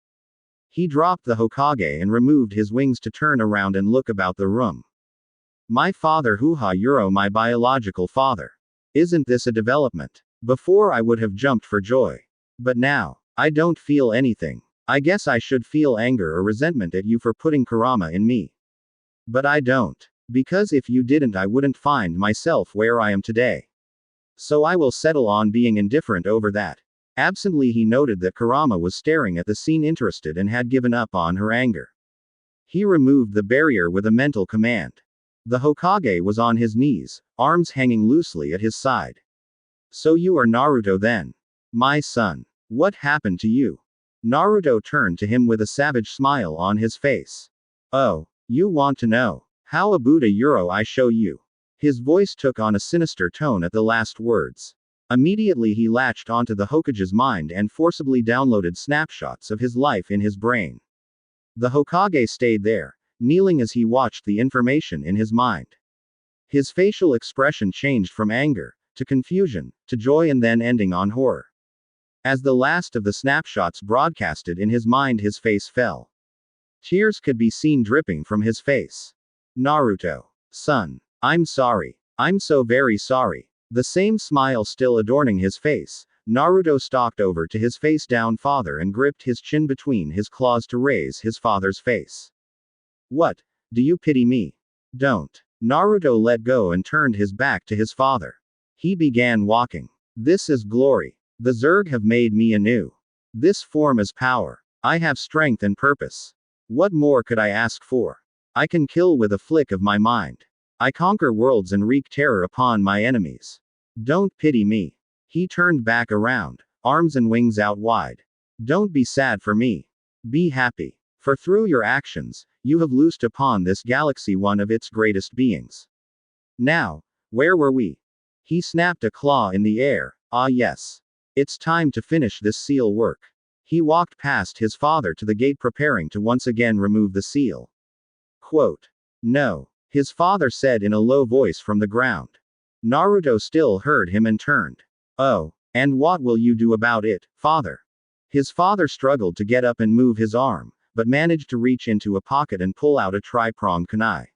He dropped the Hokage and removed his wings to turn around and look about the room. My father Huha Euro, my biological father. Isn't this a development? Before I would have jumped for joy. But now, I don't feel anything. I guess I should feel anger or resentment at you for putting Kurama in me. But I don't. Because if you didn't I wouldn't find myself where I am today. So I will settle on being indifferent over that. Absently he noted that Kurama was staring at the scene interested and had given up on her anger. He removed the barrier with a mental command. The Hokage was on his knees, arms hanging loosely at his side. So you are Naruto then? My son. What happened to you? Naruto turned to him with a savage smile on his face. Oh, you want to know? How a Buddha Euro I show you. His voice took on a sinister tone at the last words. Immediately he latched onto the Hokage's mind and forcibly downloaded snapshots of his life in his brain. The Hokage stayed there, kneeling as he watched the information in his mind. His facial expression changed from anger, to confusion, to joy and then ending on horror. As the last of the snapshots broadcasted in his mind his face fell. Tears could be seen dripping from his face. Naruto. Son. I'm sorry. I'm so very sorry. The same smile still adorning his face, Naruto stalked over to his face-down father and gripped his chin between his claws to raise his father's face. What? Do you pity me? Don't. Naruto let go and turned his back to his father. He began walking. This is glory. The Zerg have made me anew. This form is power. I have strength and purpose. What more could I ask for? I can kill with a flick of my mind. I conquer worlds and wreak terror upon my enemies. Don't pity me. He turned back around, arms and wings out wide. Don't be sad for me. Be happy. For through your actions, you have loosed upon this galaxy one of its greatest beings. Now, where were we? He snapped a claw in the air. Ah yes. It's time to finish this seal work. He walked past his father to the gate preparing to once again remove the seal. Quote. No. His father said in a low voice from the ground. Naruto still heard him and turned. Oh, and what will you do about it, father? His father struggled to get up and move his arm, but managed to reach into a pocket and pull out a tri-pronged kunai.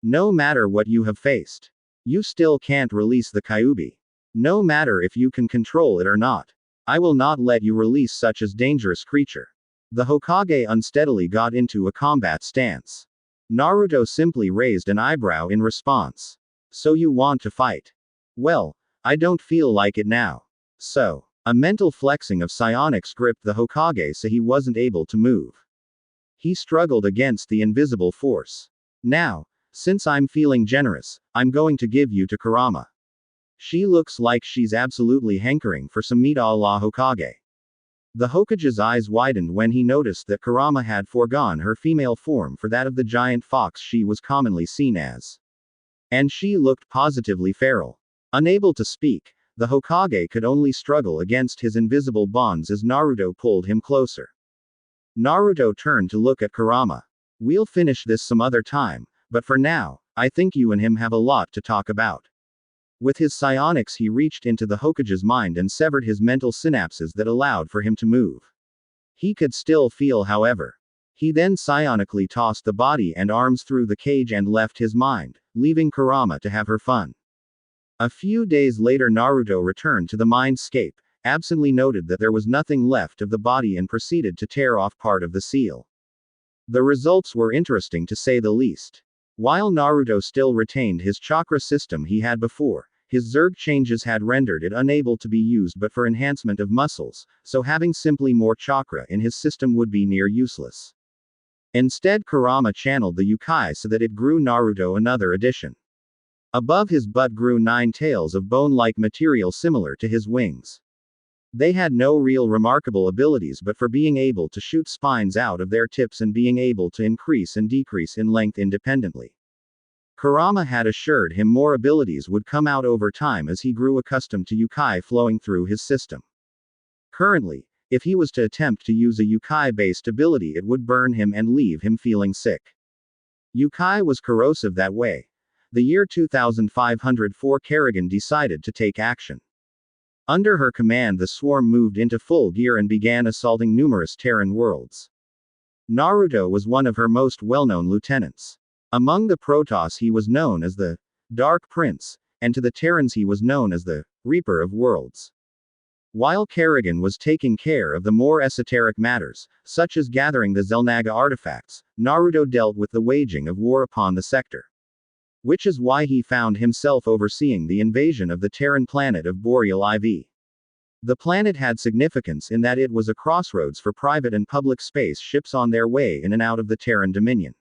No matter what you have faced, you still can't release the Kyuubi. No matter if you can control it or not. I will not let you release such a dangerous creature. The Hokage unsteadily got into a combat stance. Naruto simply raised an eyebrow in response. So you want to fight? Well, I don't feel like it now. So, a mental flexing of psionics gripped the Hokage so he wasn't able to move. He struggled against the invisible force. Now, since I'm feeling generous, I'm going to give you to Kurama. She looks like she's absolutely hankering for some meat a la Hokage. The Hokage's eyes widened when he noticed that Kurama had foregone her female form for that of the giant fox she was commonly seen as. And she looked positively feral. Unable to speak, the Hokage could only struggle against his invisible bonds as Naruto pulled him closer. Naruto turned to look at Kurama. We'll finish this some other time, but for now, I think you and him have a lot to talk about. With his psionics he reached into the Hokage's mind and severed his mental synapses that allowed for him to move. He could still feel, however. He then psionically tossed the body and arms through the cage and left his mind, leaving Kurama to have her fun. A few days later Naruto returned to the mindscape, absently noted that there was nothing left of the body and proceeded to tear off part of the seal. The results were interesting to say the least. While Naruto still retained his chakra system he had before, his Zerg changes had rendered it unable to be used but for enhancement of muscles, so having simply more chakra in his system would be near useless. Instead Kurama channeled the Yukai so that it grew Naruto another addition. Above his butt grew 9 tails of bone-like material similar to his wings. They had no real remarkable abilities but for being able to shoot spines out of their tips and being able to increase and decrease in length independently. Kurama had assured him more abilities would come out over time as he grew accustomed to Yukai flowing through his system. Currently, if he was to attempt to use a Yukai-based ability it would burn him and leave him feeling sick. Yukai was corrosive that way. The year 2504 Kerrigan decided to take action. Under her command the swarm moved into full gear and began assaulting numerous Terran worlds. Naruto was one of her most well-known lieutenants. Among the Protoss he was known as the Dark Prince, and to the Terrans he was known as the Reaper of Worlds. While Kerrigan was taking care of the more esoteric matters, such as gathering the Xel'Naga artifacts, Naruto dealt with the waging of war upon the sector. Which is why he found himself overseeing the invasion of the Terran planet of Boreal IV. The planet had significance in that it was a crossroads for private and public space ships on their way in and out of the Terran Dominion.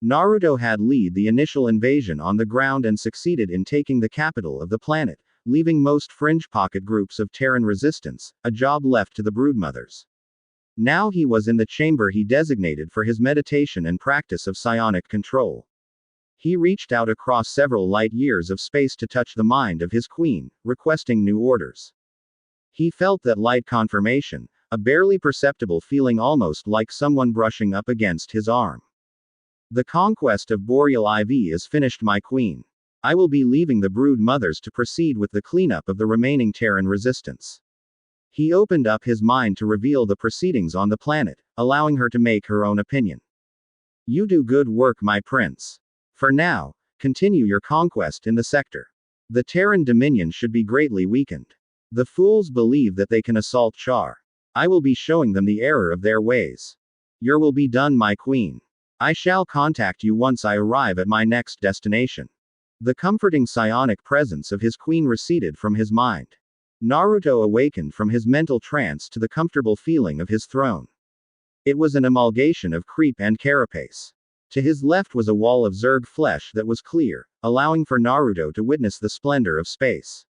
Naruto had led the initial invasion on the ground and succeeded in taking the capital of the planet, leaving most fringe pocket groups of Terran resistance, a job left to the Broodmothers. Now he was in the chamber he designated for his meditation and practice of psionic control. He reached out across several light years of space to touch the mind of his queen, requesting new orders. He felt that light confirmation, a barely perceptible feeling almost like someone brushing up against his arm. The conquest of Boreal IV is finished, my queen. I will be leaving the Brood Mothers to proceed with the cleanup of the remaining Terran resistance. He opened up his mind to reveal the proceedings on the planet, allowing her to make her own opinion. You do good work, my prince. For now, continue your conquest in the sector. The Terran Dominion should be greatly weakened. The fools believe that they can assault Char. I will be showing them the error of their ways. Your will be done, my queen. I shall contact you once I arrive at my next destination. The comforting psionic presence of his queen receded from his mind. Naruto awakened from his mental trance to the comfortable feeling of his throne. It was an amalgamation of creep and carapace. To his left was a wall of Zerg flesh that was clear, allowing for Naruto to witness the splendor of space.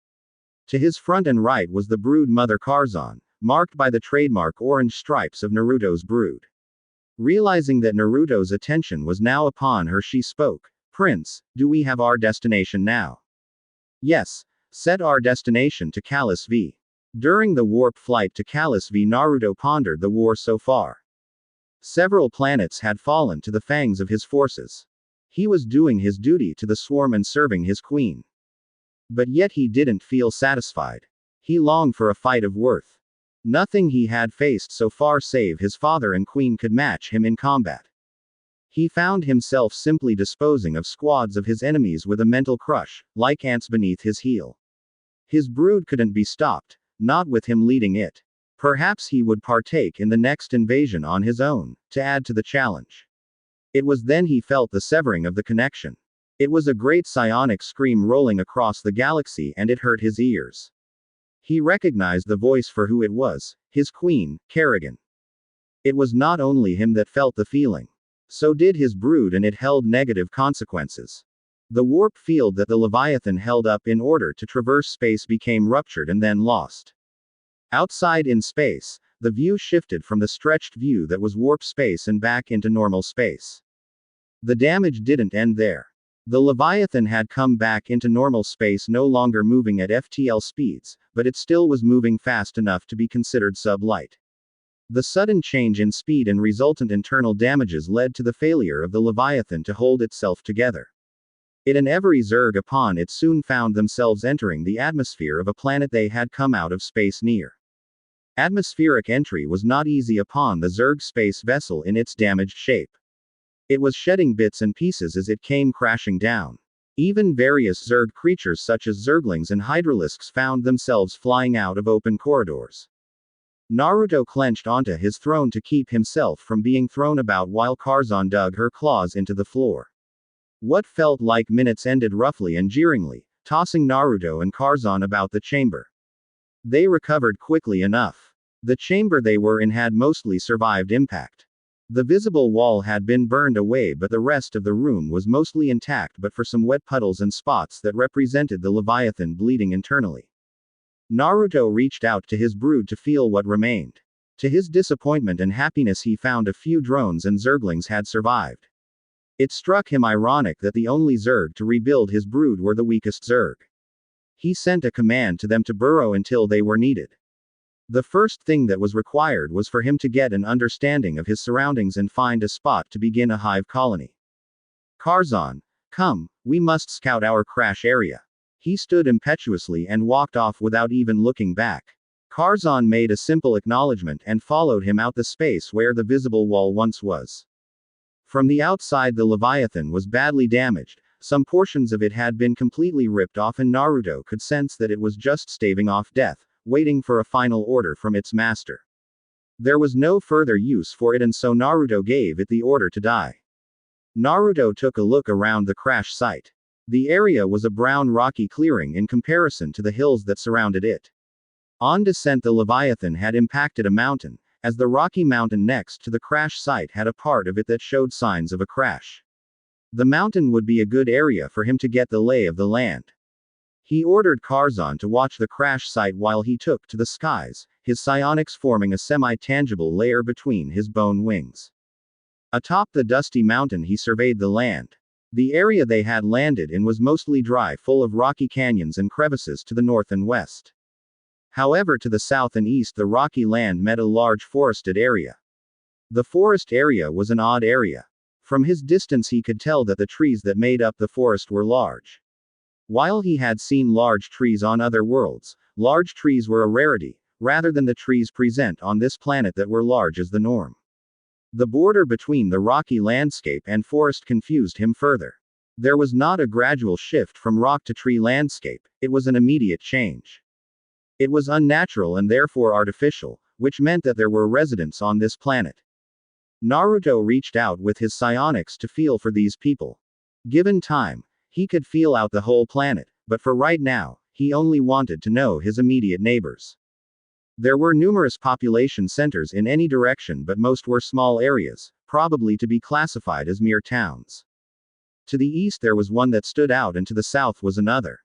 To his front and right was the brood mother Karzan, marked by the trademark orange stripes of Naruto's brood. Realizing that Naruto's attention was now upon her, she spoke. Prince, do we have our destination now? Yes. Set our destination to Kalis V. During the warp flight to Kalis V, Naruto pondered the war so far. Several planets had fallen to the fangs of his forces. He was doing his duty to the swarm and serving his queen. But yet he didn't feel satisfied. He longed for a fight of worth. Nothing he had faced so far save his father and queen could match him in combat. He found himself simply disposing of squads of his enemies with a mental crush, like ants beneath his heel. His brood couldn't be stopped, not with him leading it. Perhaps he would partake in the next invasion on his own, to add to the challenge. It was then he felt the severing of the connection. It was a great psionic scream rolling across the galaxy, and it hurt his ears. He recognized the voice for who it was, his queen, Kerrigan. It was not only him that felt the feeling. So did his brood, and it held negative consequences. The warp field that the Leviathan held up in order to traverse space became ruptured and then lost. Outside in space, the view shifted from the stretched view that was warp space and back into normal space. The damage didn't end there. The Leviathan had come back into normal space, no longer moving at FTL speeds, but it still was moving fast enough to be considered sublight. The sudden change in speed and resultant internal damages led to the failure of the Leviathan to hold itself together. It and every Zerg upon it soon found themselves entering the atmosphere of a planet they had come out of space near. Atmospheric entry was not easy upon the Zerg space vessel in its damaged shape. It was shedding bits and pieces as it came crashing down. Even various Zerg creatures such as Zerglings and Hydralisks found themselves flying out of open corridors. Naruto clenched onto his throne to keep himself from being thrown about while Karzan dug her claws into the floor. What felt like minutes ended roughly and jeeringly, tossing Naruto and Karzan about the chamber. They recovered quickly enough. The chamber they were in had mostly survived impact. The visible wall had been burned away, but the rest of the room was mostly intact but for some wet puddles and spots that represented the Leviathan bleeding internally. Naruto reached out to his brood to feel what remained. To his disappointment and happiness, he found a few drones and Zerglings had survived. It struck him ironic that the only Zerg to rebuild his brood were the weakest Zerg. He sent a command to them to burrow until they were needed. The first thing that was required was for him to get an understanding of his surroundings and find a spot to begin a hive colony. Karzan, come, we must scout our crash area. He stood impetuously and walked off without even looking back. Karzan made a simple acknowledgement and followed him out the space where the visible wall once was. From the outside, the Leviathan was badly damaged. Some portions of it had been completely ripped off, and Naruto could sense that it was just staving off death, waiting for a final order from its master. There was no further use for it, and so Naruto gave it the order to die. Naruto took a look around the crash site. The area was a brown rocky clearing in comparison to the hills that surrounded it. On descent, the Leviathan had impacted a mountain, as the rocky mountain next to the crash site had a part of it that showed signs of a crash. The mountain would be a good area for him to get the lay of the land. He ordered Karzan to watch the crash site while he took to the skies, his psionics forming a semi-tangible layer between his bone wings. Atop the dusty mountain, he surveyed the land. The area they had landed in was mostly dry, full of rocky canyons and crevices to the north and west. However, to the south and east, the rocky land met a large forested area. The forest area was an odd area. From his distance, he could tell that the trees that made up the forest were large. While he had seen large trees on other worlds, large trees were a rarity, rather than the trees present on this planet that were large as the norm. The border between the rocky landscape and forest confused him further. There was not a gradual shift from rock to tree landscape, it was an immediate change. It was unnatural and therefore artificial, which meant that there were residents on this planet. Naruto reached out with his psionics to feel for these people. Given time, he could feel out the whole planet, but for right now, he only wanted to know his immediate neighbors. There were numerous population centers in any direction, but most were small areas, probably to be classified as mere towns. To the east there was one that stood out, and to the south was another.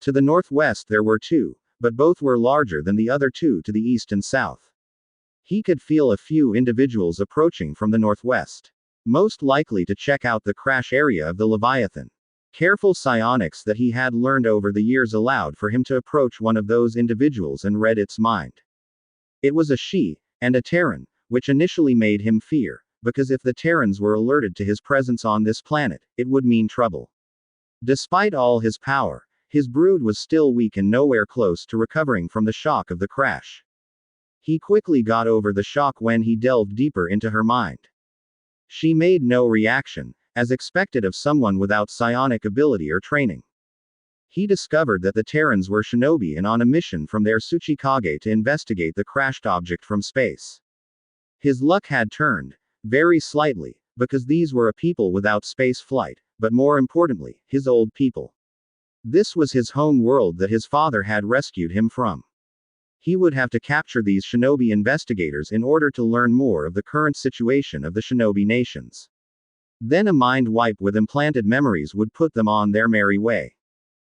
To the northwest there were two, but both were larger than the other two to the east and south. He could feel a few individuals approaching from the northwest, most likely to check out the crash area of the Leviathan. Careful psionics that he had learned over the years allowed for him to approach one of those individuals and read its mind. It was a she, and a Terran, which initially made him fear, because if the Terrans were alerted to his presence on this planet, it would mean trouble. Despite all his power, his brood was still weak and nowhere close to recovering from the shock of the crash. He quickly got over the shock when he delved deeper into her mind. She made no reaction, as expected of someone without psionic ability or training. He discovered that the Terrans were shinobi and on a mission from their Tsuchikage to investigate the crashed object from space. His luck had turned, very slightly, because these were a people without space flight, but more importantly, his old people. This was his home world that his father had rescued him from. He would have to capture these shinobi investigators in order to learn more of the current situation of the shinobi nations. Then a mind wipe with implanted memories would put them on their merry way.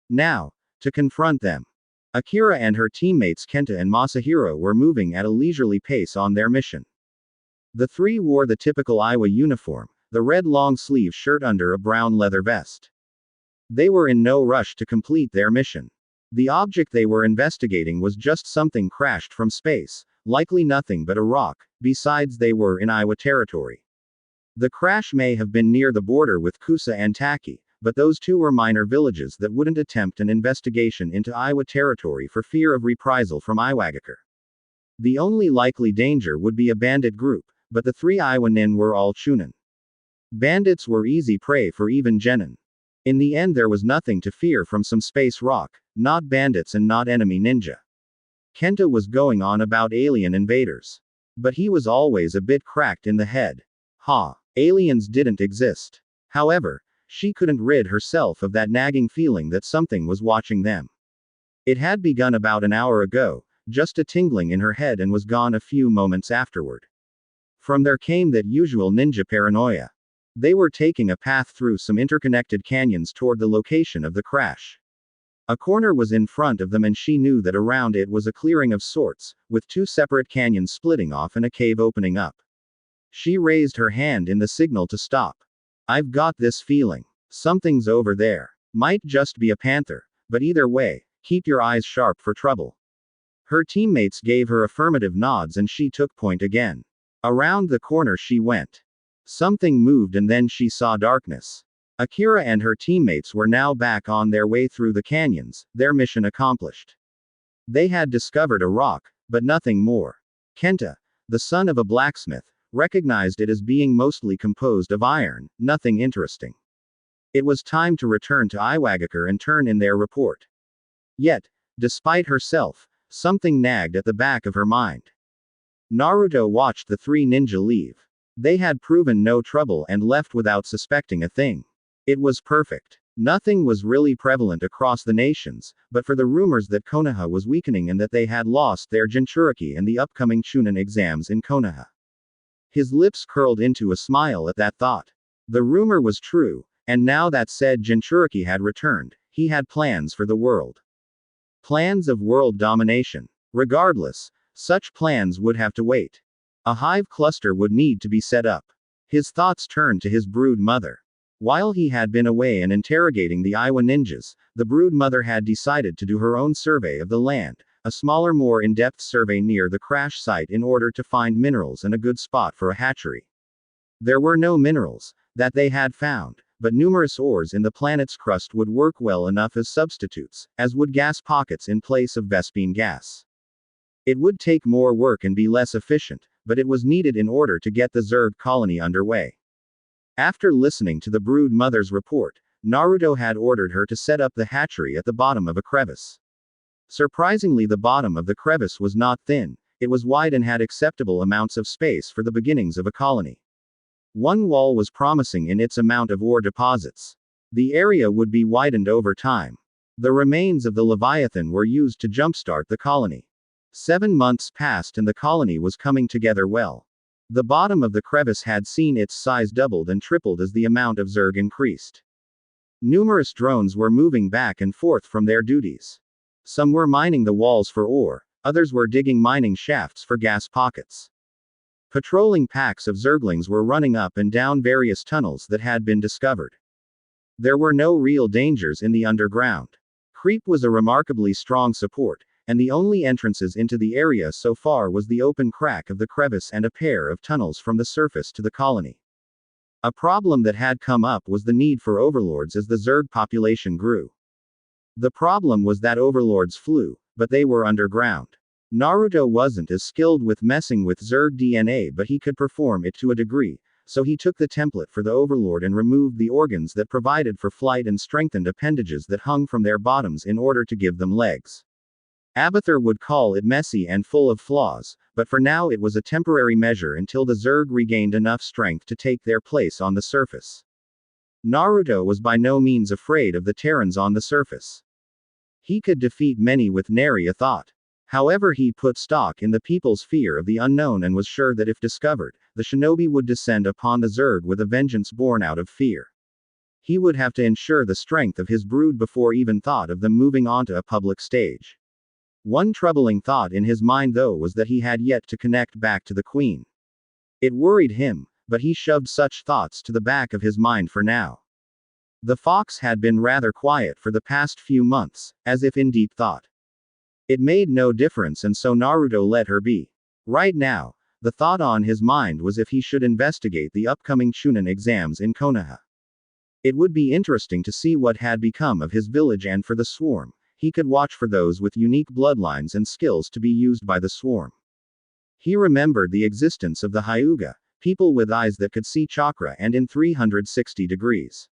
Now, to confront them. Akira and her teammates Kenta and Masahiro were moving at a leisurely pace on their mission. The three wore the typical Iowa uniform, the red long-sleeve shirt under a brown leather vest. They were in no rush to complete their mission. The object they were investigating was just something crashed from space, likely nothing but a rock, besides they were in Iowa territory. The crash may have been near the border with Kusa and Taki, but those two were minor villages that wouldn't attempt an investigation into Iowa territory for fear of reprisal from Iwagakure. The only likely danger would be a bandit group, but the three Iowa nin were all Chunin. Bandits were easy prey for even genin. In the end there was nothing to fear from some space rock, not bandits and not enemy ninja. Kenta was going on about alien invaders. But he was always a bit cracked in the head. Aliens didn't exist. However, she couldn't rid herself of that nagging feeling that something was watching them. It had begun about an hour ago, just a tingling in her head, and was gone a few moments afterward. From there came that usual ninja paranoia. They were taking a path through some interconnected canyons toward the location of the crash. A corner was in front of them, and she knew that around it was a clearing of sorts, with two separate canyons splitting off and a cave opening up. She raised her hand in the signal to stop. I've got this feeling. Something's over there. Might just be a panther, but either way, keep your eyes sharp for trouble. Her teammates gave her affirmative nods and she took point again. Around the corner she went. Something moved and then she saw darkness. Akira and her teammates were now back on their way through the canyons, their mission accomplished. They had discovered a rock, but nothing more. Kenta, the son of a blacksmith, recognized it as being mostly composed of iron, nothing interesting. It was time to return to Iwagakure and turn in their report. Yet, despite herself, something nagged at the back of her mind. Naruto watched the three ninja leave. They had proven no trouble and left without suspecting a thing. It was perfect. Nothing was really prevalent across the nations, but for the rumors that Konoha was weakening and that they had lost their Jinchuriki and the upcoming Chunin exams in Konoha. His lips curled into a smile at that thought. The rumor was true, and now that said Jinchuriki had returned, he had plans for the world. Plans of world domination. Regardless, such plans would have to wait. A hive cluster would need to be set up. His thoughts turned to his brood mother. While he had been away and interrogating the Iowa ninjas, the brood mother had decided to do her own survey of the land, a smaller, more in-depth survey near the crash site in order to find minerals and a good spot for a hatchery. There were no minerals that they had found, but numerous ores in the planet's crust would work well enough as substitutes, as would gas pockets in place of Vespine gas. It would take more work and be less efficient, but it was needed in order to get the Zerg colony underway. After listening to the brood mother's report, Naruto had ordered her to set up the hatchery at the bottom of a crevice. Surprisingly, the bottom of the crevice was not thin, it was wide and had acceptable amounts of space for the beginnings of a colony. One wall was promising in its amount of ore deposits. The area would be widened over time. The remains of the Leviathan were used to jumpstart the colony. 7 months passed and the colony was coming together well. The bottom of the crevice had seen its size doubled and tripled as the amount of Zerg increased. Numerous drones were moving back and forth from their duties. Some were mining the walls for ore, others were digging mining shafts for gas pockets. Patrolling packs of Zerglings were running up and down various tunnels that had been discovered. There were no real dangers in the underground. Creep was a remarkably strong support, and the only entrances into the area so far was the open crack of the crevice and a pair of tunnels from the surface to the colony. A problem that had come up was the need for overlords as the Zerg population grew. The problem was that overlords flew, but they were underground. Naruto wasn't as skilled with messing with Zerg DNA, but he could perform it to a degree, so he took the template for the overlord and removed the organs that provided for flight and strengthened appendages that hung from their bottoms in order to give them legs. Abathur would call it messy and full of flaws, but for now it was a temporary measure until the Zerg regained enough strength to take their place on the surface. Naruto was by no means afraid of the Terrans on the surface. He could defeat many with nary a thought. However, he put stock in the people's fear of the unknown and was sure that if discovered, the shinobi would descend upon the Zerg with a vengeance born out of fear. He would have to ensure the strength of his brood before even thought of them moving onto a public stage. One troubling thought in his mind though was that he had yet to connect back to the Queen. It worried him, but he shoved such thoughts to the back of his mind for now. The fox had been rather quiet for the past few months, as if in deep thought. It made no difference and so Naruto let her be. Right now, the thought on his mind was if he should investigate the upcoming Chunin exams in Konoha. It would be interesting to see what had become of his village, and for the swarm, he could watch for those with unique bloodlines and skills to be used by the swarm. He remembered the existence of the Hyuga, people with eyes that could see chakra and in 360 degrees.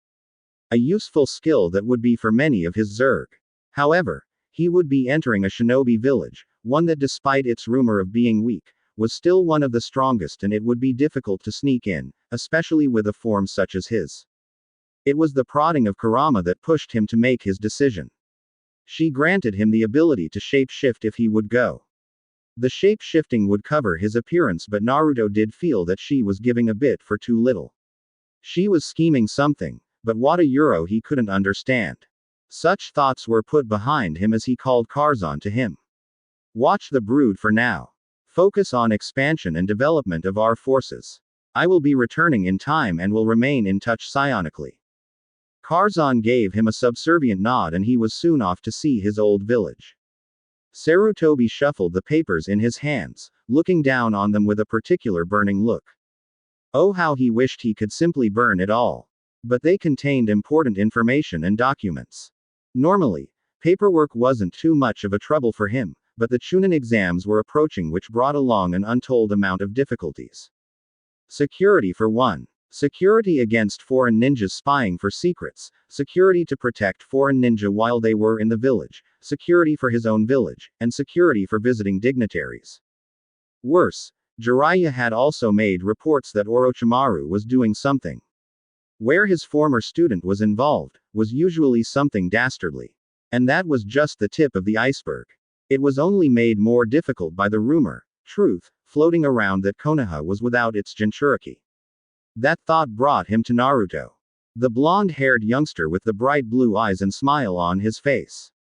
A useful skill that would be for many of his Zerg. However, he would be entering a shinobi village, one that despite its rumor of being weak, was still one of the strongest, and it would be difficult to sneak in, especially with a form such as his. It was the prodding of Kurama that pushed him to make his decision. She granted him the ability to shape-shift if he would go. The shape-shifting would cover his appearance, but Naruto did feel that she was giving a bit for too little. She was scheming something, but what a euro he couldn't understand. Such thoughts were put behind him as he called Karzan to him. Watch the brood for now. Focus on expansion and development of our forces. I will be returning in time and will remain in touch psionically. Karzan gave him a subservient nod and he was soon off to see his old village. Sarutobi shuffled the papers in his hands, looking down on them with a particular burning look. Oh, how he wished he could simply burn it all. But they contained important information and documents. Normally, paperwork wasn't too much of a trouble for him, but the Chunin exams were approaching, which brought along an untold amount of difficulties. Security for one. Security against foreign ninjas spying for secrets, security to protect foreign ninja while they were in the village, security for his own village, and security for visiting dignitaries. Worse, Jiraiya had also made reports that Orochimaru was doing something. Where his former student was involved, was usually something dastardly. And that was just the tip of the iceberg. It was only made more difficult by the rumor, truth, floating around that Konoha was without its Jinchuriki. That thought brought him to Naruto. The blonde-haired youngster with the bright blue eyes and smile on his face.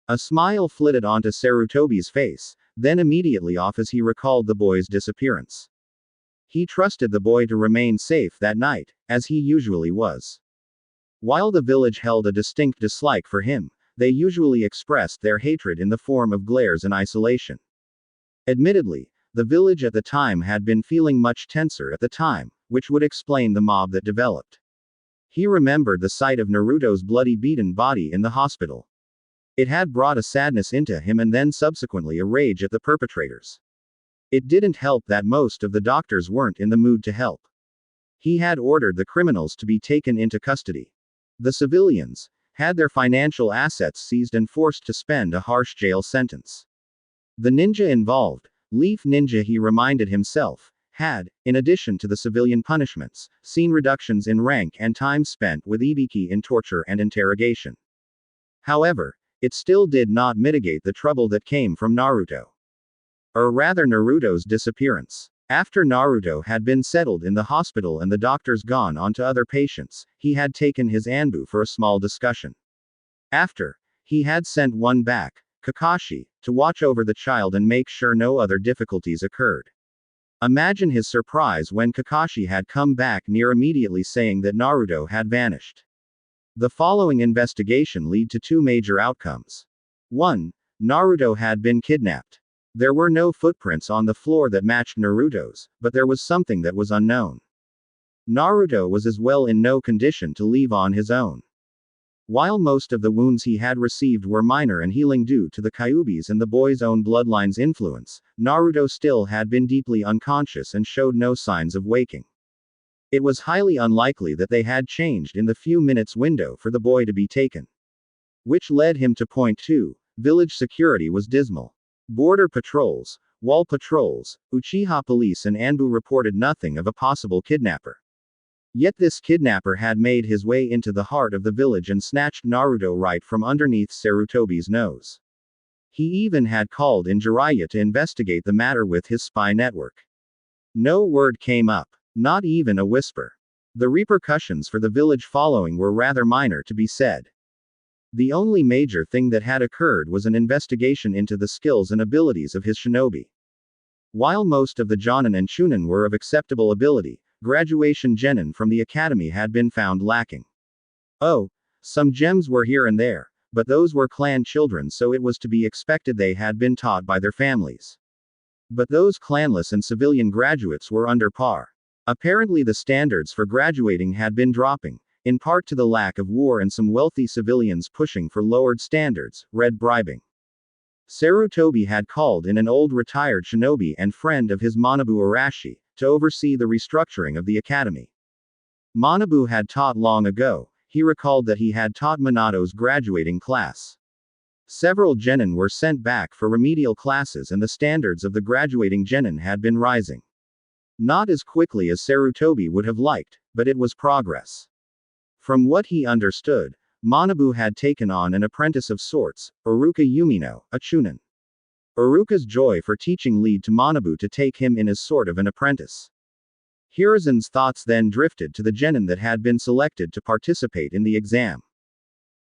A smile flitted onto Sarutobi's face, then immediately off as he recalled the boy's disappearance. He trusted the boy to remain safe that night, as he usually was. While the village held a distinct dislike for him, they usually expressed their hatred in the form of glares and isolation. Admittedly, the village at the time had been feeling much tenser at the time, which would explain the mob that developed. He remembered the sight of Naruto's bloody beaten body in the hospital. It had brought a sadness into him and then subsequently a rage at the perpetrators. It didn't help that most of the doctors weren't in the mood to help. He had ordered the criminals to be taken into custody. The civilians had their financial assets seized and forced to spend a harsh jail sentence. The ninja involved, Leaf Ninja, he reminded himself, had, in addition to the civilian punishments, seen reductions in rank and time spent with Ibiki in torture and interrogation. However, it still did not mitigate the trouble that came from Naruto. Or rather Naruto's disappearance. After Naruto had been settled in the hospital and the doctors gone on to other patients, he had taken his Anbu for a small discussion. After, he had sent one back, Kakashi, to watch over the child and make sure no other difficulties occurred. Imagine his surprise when Kakashi had come back near immediately saying that Naruto had vanished. The following investigation led to two major outcomes. 1. Naruto had been kidnapped. There were no footprints on the floor that matched Naruto's, but there was something that was unknown. Naruto was as well in no condition to leave on his own. While most of the wounds he had received were minor and healing due to the Kyuubi's and the boy's own bloodline's influence, Naruto still had been deeply unconscious and showed no signs of waking. It was highly unlikely that they had changed in the few minutes window for the boy to be taken. Which led him to point 2, village security was dismal. Border patrols, wall patrols, Uchiha police and Anbu reported nothing of a possible kidnapper. Yet this kidnapper had made his way into the heart of the village and snatched Naruto right from underneath Sarutobi's nose. He even had called in Jiraiya to investigate the matter with his spy network. No word came up. Not even a whisper. The repercussions for the village following were rather minor to be said. The only major thing that had occurred was an investigation into the skills and abilities of his shinobi. While most of the Jonin and Chunin were of acceptable ability, graduation genin from the academy had been found lacking. Oh, some gems were here and there, but those were clan children, so it was to be expected they had been taught by their families. But those clanless and civilian graduates were under par. Apparently the standards for graduating had been dropping, in part to the lack of war and some wealthy civilians pushing for lowered standards, red bribing. Sarutobi had called in an old retired shinobi and friend of his Manabu Arashi, to oversee the restructuring of the academy. Manabu had taught long ago, he recalled that he had taught Minato's graduating class. Several genin were sent back for remedial classes and the standards of the graduating genin had been rising. Not as quickly as Sarutobi would have liked, but it was progress. From what he understood, Manabu had taken on an apprentice of sorts, Uruka Yumino, a Chunin. Uruka's joy for teaching led to Manabu to take him in as sort of an apprentice. Hiruzen's thoughts then drifted to the genin that had been selected to participate in the exam.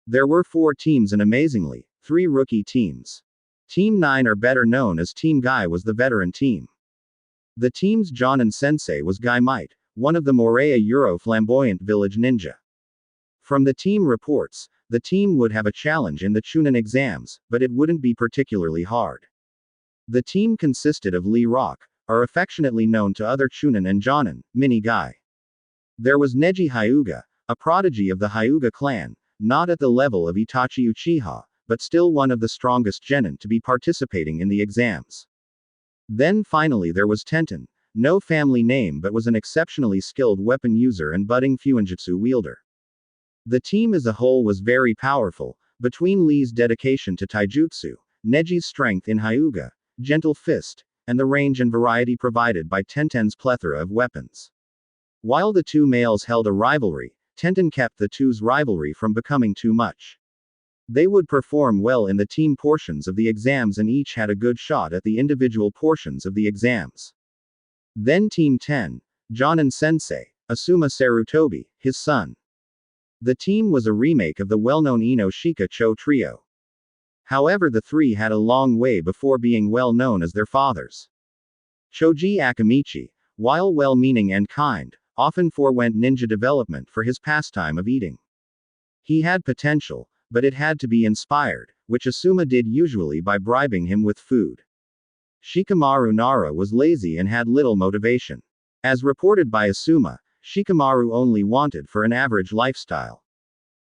There were 4 teams and amazingly, 3 rookie teams. Team 9 or better known as Team Guy was the veteran team. The team's Jonin sensei was Guy Might, one of the Morea Euro flamboyant village ninja. From the team reports, the team would have a challenge in the Chunin exams, but it wouldn't be particularly hard. The team consisted of Lee Rock, or affectionately known to other Chunin and Jonin, Mini Guy. There was Neji Hyuga, a prodigy of the Hyuga clan, not at the level of Itachi Uchiha, but still one of the strongest genin to be participating in the exams. Then finally there was Tenten, no family name but was an exceptionally skilled weapon user and budding fuinjutsu wielder. The team as a whole was very powerful, between Lee's dedication to taijutsu, Neji's strength in Hyuga, gentle fist, and the range and variety provided by Tenten's plethora of weapons. While the two males held a rivalry, Tenten kept the two's rivalry from becoming too much. They would perform well in the team portions of the exams and each had a good shot at the individual portions of the exams. Then Team 10, Jonin Sensei, Asuma Sarutobi, his son. The team was a remake of the well-known Ino Shika Cho trio. However, the three had a long way before being well known as their fathers. Choji Akamichi, while well-meaning and kind, often forewent ninja development for his pastime of eating. He had potential, but it had to be inspired, which Asuma did usually by bribing him with food. Shikamaru Nara was lazy and had little motivation. As reported by Asuma, Shikamaru only wanted for an average lifestyle.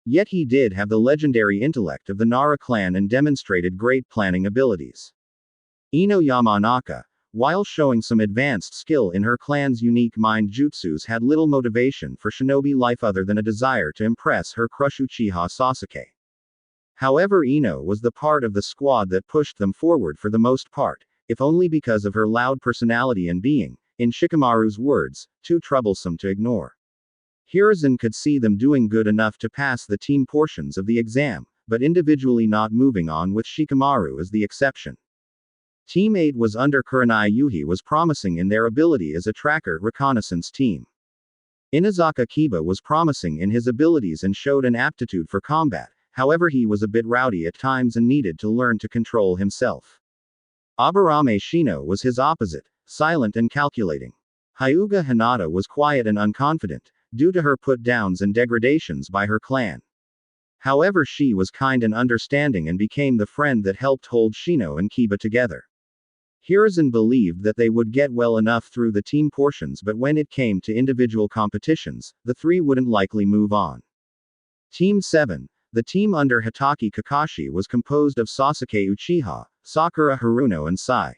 Yet he did have the legendary intellect of the Nara clan and demonstrated great planning abilities. Ino Yamanaka, while showing some advanced skill in her clan's unique mind jutsus, had little motivation for shinobi life other than a desire to impress her crush Uchiha Sasuke. However, Ino was the part of the squad that pushed them forward for the most part, if only because of her loud personality and being, in Shikamaru's words, too troublesome to ignore. Hiruzen could see them doing good enough to pass the team portions of the exam, but individually not moving on, with Shikamaru as the exception. Team 8 was under Kurenai Yuhi was promising in their ability as a tracker reconnaissance team. Inazaka Kiba was promising in his abilities and showed an aptitude for combat, however he was a bit rowdy at times and needed to learn to control himself. Aburame Shino was his opposite, silent and calculating. Hyuga Hinata was quiet and unconfident, due to her put-downs and degradations by her clan. However, she was kind and understanding and became the friend that helped hold Shino and Kiba together. Hiruzen believed that they would get well enough through the team portions, but when it came to individual competitions, the three wouldn't likely move on. Team 7, the team under Hitaki Kakashi, was composed of Sasuke Uchiha, Sakura Haruno and Sai.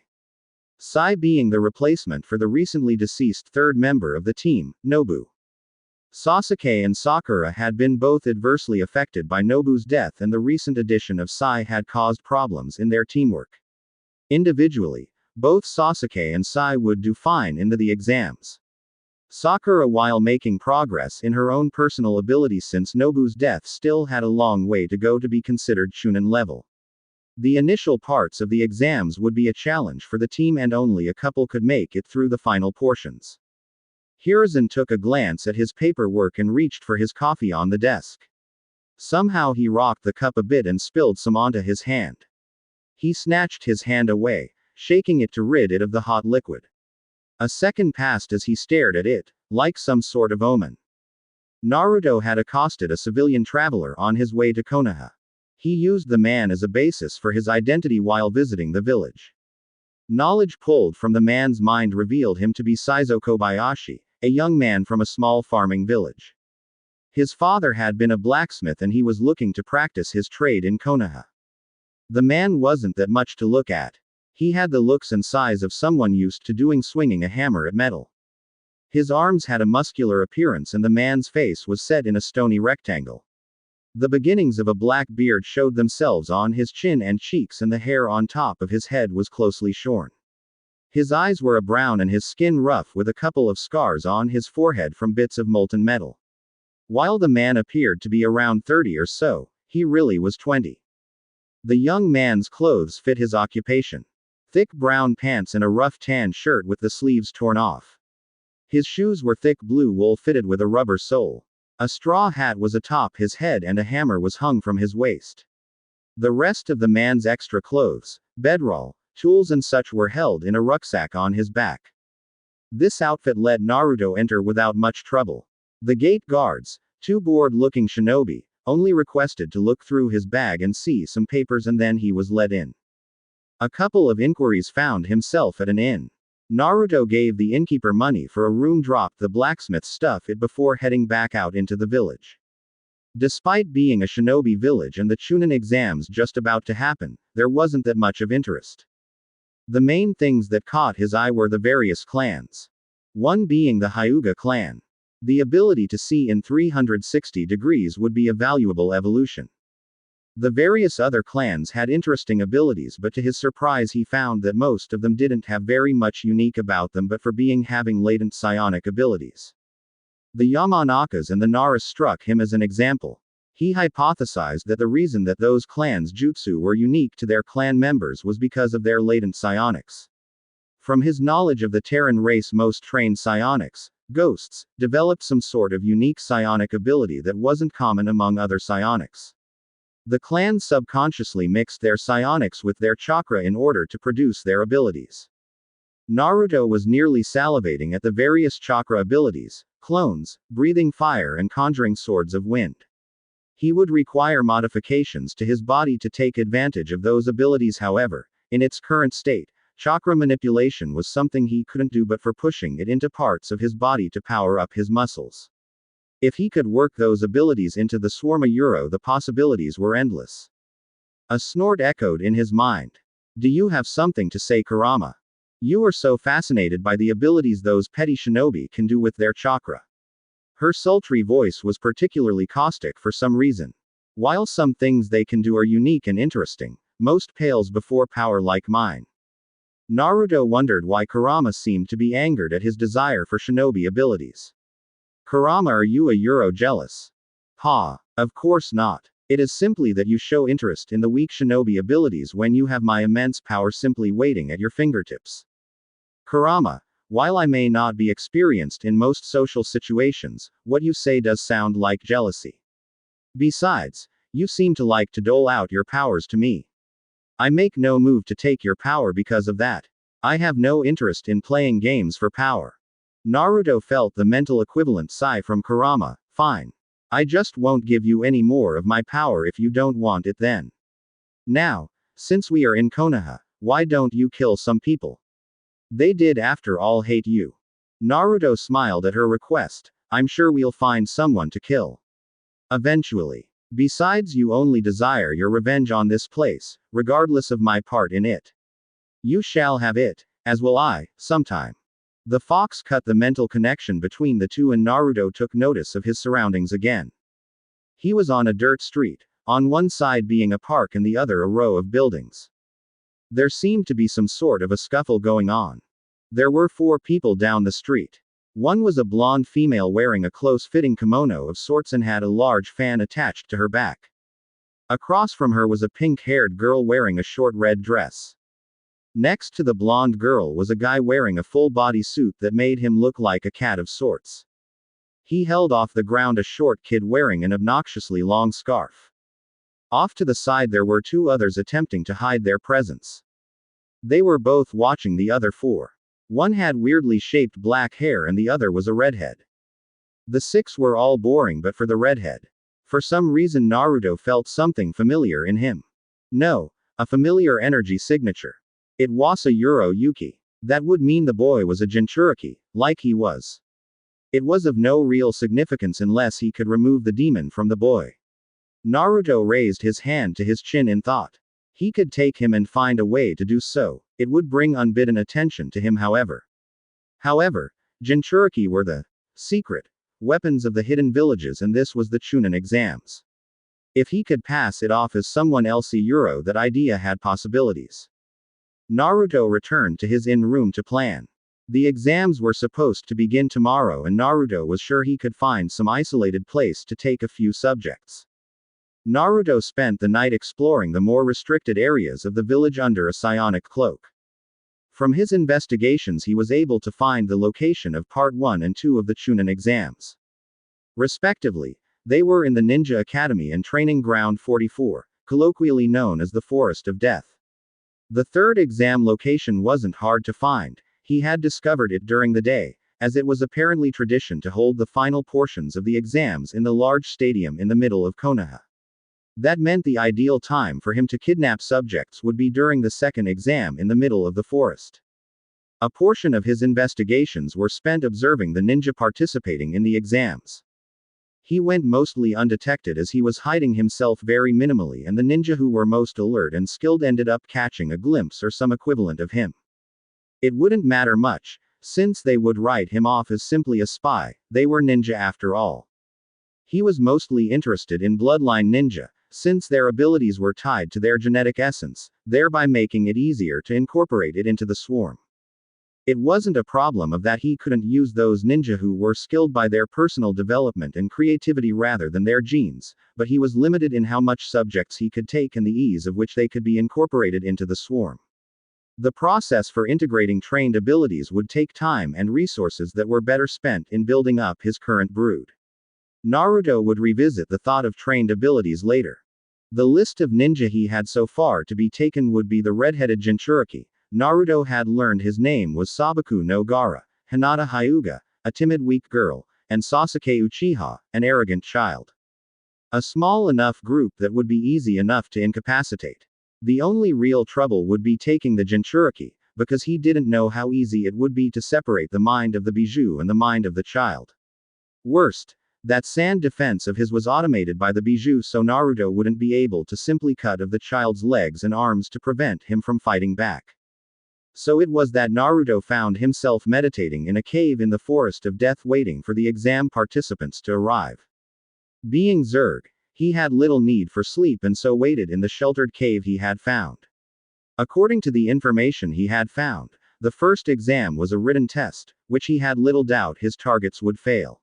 Sai being the replacement for the recently deceased third member of the team, Nobu. Sasuke and Sakura had been both adversely affected by Nobu's death, and the recent addition of Sai had caused problems in their teamwork. Individually, both Sasuke and Sai would do fine in the exams. Sakura, while making progress in her own personal abilities since Nobu's death, still had a long way to go to be considered Chunin level. The initial parts of the exams would be a challenge for the team, and only a couple could make it through the final portions. Hiruzen took a glance at his paperwork and reached for his coffee on the desk. Somehow he rocked the cup a bit and spilled some onto his hand. He snatched his hand away, shaking it to rid it of the hot liquid. A second passed as he stared at it, like some sort of omen. Naruto had accosted a civilian traveler on his way to Konoha. He used the man as a basis for his identity while visiting the village. Knowledge pulled from the man's mind revealed him to be Saizo Kobayashi, a young man from a small farming village. His father had been a blacksmith and he was looking to practice his trade in Konoha. The man wasn't that much to look at. He had the looks and size of someone used to swinging a hammer at metal. His arms had a muscular appearance and the man's face was set in a stony rectangle. The beginnings of a black beard showed themselves on his chin and cheeks, and the hair on top of his head was closely shorn. His eyes were a brown and his skin rough, with a couple of scars on his forehead from bits of molten metal. While the man appeared to be around 30 or so, he really was 20. The young man's clothes fit his occupation. Thick brown pants and a rough tan shirt with the sleeves torn off. His shoes were thick blue wool fitted with a rubber sole. A straw hat was atop his head and a hammer was hung from his waist. The rest of the man's extra clothes, bedroll, tools and such were held in a rucksack on his back. This outfit let Naruto enter without much trouble. The gate guards, two bored-looking shinobi, only requested to look through his bag and see some papers, and then he was let in. A couple of inquiries found himself at an inn. Naruto gave the innkeeper money for a room, dropped the blacksmith's stuff before heading back out into the village. Despite being a shinobi village and the Chunin exams just about to happen, there wasn't that much of interest. The main things that caught his eye were the various clans. One being the Hyuga clan. The ability to see in 360 degrees would be a valuable evolution. The various other clans had interesting abilities, but to his surprise he found that most of them didn't have very much unique about them, but for having latent psionic abilities. The Yamanakas and the Naras struck him as an example. He hypothesized that the reason that those clans' jutsu were unique to their clan members was because of their latent psionics. From his knowledge of the Terran race, most trained psionics, ghosts, developed some sort of unique psionic ability that wasn't common among other psionics. The clans subconsciously mixed their psionics with their chakra in order to produce their abilities. Naruto was nearly salivating at the various chakra abilities, clones, breathing fire and conjuring swords of wind. He would require modifications to his body to take advantage of those abilities. However, in its current state, chakra manipulation was something he couldn't do but for pushing it into parts of his body to power up his muscles. If he could work those abilities into the Swarma Euro, the possibilities were endless. A snort echoed in his mind. Do you have something to say, Kurama? You are so fascinated by the abilities those petty shinobi can do with their chakra. Her sultry voice was particularly caustic for some reason. While some things they can do are unique and interesting, most pales before power like mine. Naruto wondered why Kurama seemed to be angered at his desire for shinobi abilities. Kurama, are you a Euro jealous? Pa. Of course not. It is simply that you show interest in the weak shinobi abilities when you have my immense power simply waiting at your fingertips. Kurama, while I may not be experienced in most social situations, what you say does sound like jealousy. Besides, you seem to like to dole out your powers to me. I make no move to take your power because of that. I have no interest in playing games for power. Naruto felt the mental equivalent sigh from Kurama. Fine. I just won't give you any more of my power if you don't want it then. Now, since we are in Konoha, why don't you kill some people? They did after all hate you. Naruto smiled at her request. I'm sure we'll find someone to kill. Eventually. Besides, you only desire your revenge on this place, regardless of my part in it. You shall have it, as will I, sometime. The fox cut the mental connection between the two and Naruto took notice of his surroundings again. He was on a dirt street, on one side being a park and the other a row of buildings. There seemed to be some sort of a scuffle going on. There were 4 people down the street. One was a blonde female wearing a close-fitting kimono of sorts and had a large fan attached to her back. Across from her was a pink-haired girl wearing a short red dress. Next to the blonde girl was a guy wearing a full-body suit that made him look like a cat of sorts. He held off the ground a short kid wearing an obnoxiously long scarf. Off to the side there were 2 others attempting to hide their presence. They were both watching the other 4. One had weirdly shaped black hair and the other was a redhead. The 6 were all boring but for the redhead. For some reason Naruto felt something familiar in him. No, a familiar energy signature. It was a Euro Yuki. That would mean the boy was a Jinchuriki, like he was. It was of no real significance unless he could remove the demon from the boy. Naruto raised his hand to his chin in thought. He could take him and find a way to do so. It would bring unbidden attention to him however. Jinchuriki were the secret weapons of the hidden villages and this was the Chunin exams. If he could pass it off as someone else Euro, that idea had possibilities. Naruto returned to his inn room to plan. The exams were supposed to begin tomorrow and Naruto was sure he could find some isolated place to take a few subjects. Naruto spent the night exploring the more restricted areas of the village under a psionic cloak. From his investigations he was able to find the location of Part 1 and 2 of the Chunin exams. Respectively, they were in the Ninja Academy and Training Ground 44, colloquially known as the Forest of Death. The third exam location wasn't hard to find, he had discovered it during the day, as it was apparently tradition to hold the final portions of the exams in the large stadium in the middle of Konoha. That meant the ideal time for him to kidnap subjects would be during the second exam in the middle of the forest. A portion of his investigations were spent observing the ninja participating in the exams. He went mostly undetected as he was hiding himself very minimally and the ninja who were most alert and skilled ended up catching a glimpse or some equivalent of him. It wouldn't matter much, since they would write him off as simply a spy, they were ninja after all. He was mostly interested in bloodline ninja, since their abilities were tied to their genetic essence, thereby making it easier to incorporate it into the swarm. It wasn't a problem of that he couldn't use those ninja who were skilled by their personal development and creativity rather than their genes, but he was limited in how much subjects he could take and the ease of which they could be incorporated into the swarm. The process for integrating trained abilities would take time and resources that were better spent in building up his current brood. Naruto would revisit the thought of trained abilities later. The list of ninja he had so far to be taken would be the red-headed Jinchuriki. Naruto had learned his name was Sabaku no Gaara, Hinata Hyuga, a timid weak girl, and Sasuke Uchiha, an arrogant child. A small enough group that would be easy enough to incapacitate. The only real trouble would be taking the Jinchuriki, because he didn't know how easy it would be to separate the mind of the bijou and the mind of the child. Worst, that sand defense of his was automated by the bijou so Naruto wouldn't be able to simply cut of the child's legs and arms to prevent him from fighting back. So it was that Naruto found himself meditating in a cave in the Forest of Death waiting for the exam participants to arrive. Being Zerg, he had little need for sleep and so waited in the sheltered cave he had found. According to the information he had found, the first exam was a written test, which he had little doubt his targets would fail.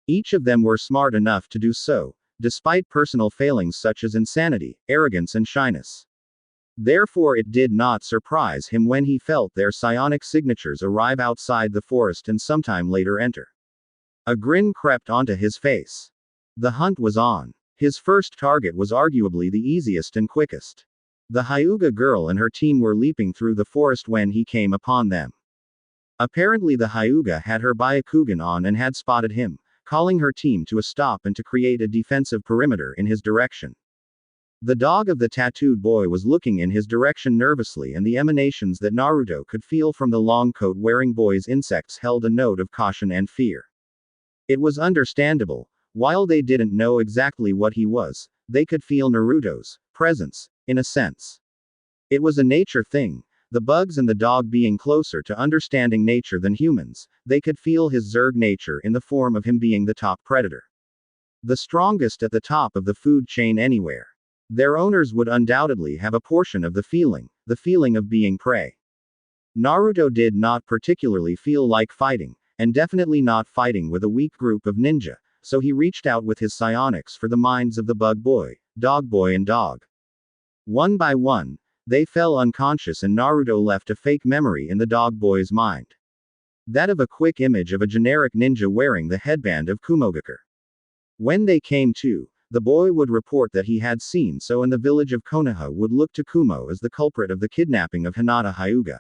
Each of them were smart enough to do so, despite personal failings such as insanity, arrogance and shyness. Therefore it did not surprise him when he felt their psionic signatures arrive outside the forest and sometime later enter. A grin crept onto his face. The hunt was on. His first target was arguably the easiest and quickest. The Hyuga girl and her team were leaping through the forest when he came upon them. Apparently the Hyuga had her Byakugan on and had spotted him, calling her team to a stop and to create a defensive perimeter in his direction. The dog of the tattooed boy was looking in his direction nervously, and the emanations that Naruto could feel from the long coat-wearing boy's insects held a note of caution and fear. It was understandable. While they didn't know exactly what he was, they could feel Naruto's presence, in a sense. It was a nature thing. The bugs and the dog being closer to understanding nature than humans, they could feel his Zerg nature in the form of him being the top predator. The strongest at the top of the food chain anywhere. Their owners would undoubtedly have a portion of the feeling of being prey. Naruto did not particularly feel like fighting, and definitely not fighting with a weak group of ninja, so he reached out with his psionics for the minds of the bug boy, dog boy and dog. One by one, they fell unconscious and Naruto left a fake memory in the dog boy's mind. That of a quick image of a generic ninja wearing the headband of Kumogakure. When they came to, the boy would report that he had seen so, and the village of Konoha would look to Kumo as the culprit of the kidnapping of Hinata Hyuga.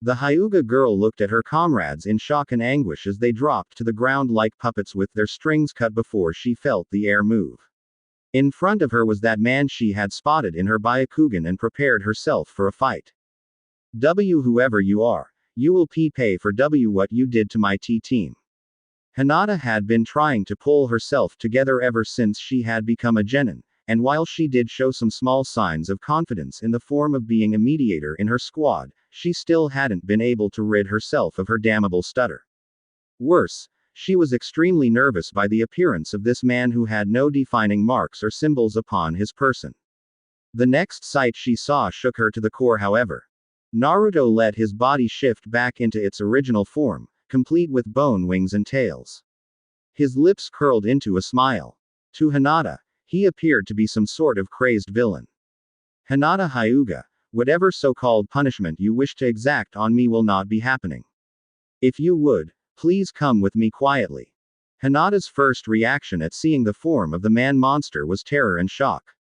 The Hyuga girl looked at her comrades in shock and anguish as they dropped to the ground like puppets with their strings cut before she felt the air move. In front of her was that man she had spotted in her Byakugan and prepared herself for a fight. Whoever you are, you will pay for what you did to my team. Hinata had been trying to pull herself together ever since she had become a genin, and while she did show some small signs of confidence in the form of being a mediator in her squad, she still hadn't been able to rid herself of her damnable stutter. Worse, she was extremely nervous by the appearance of this man who had no defining marks or symbols upon his person. The next sight she saw shook her to the core, however. Naruto let his body shift back into its original form, complete with bone wings and tails. His lips curled into a smile. To Hinata, he appeared to be some sort of crazed villain. Hinata Hyuga, whatever so-called punishment you wish to exact on me will not be happening. If you would, please come with me quietly. Hinata's first reaction at seeing the form of the man-monster was terror and shock.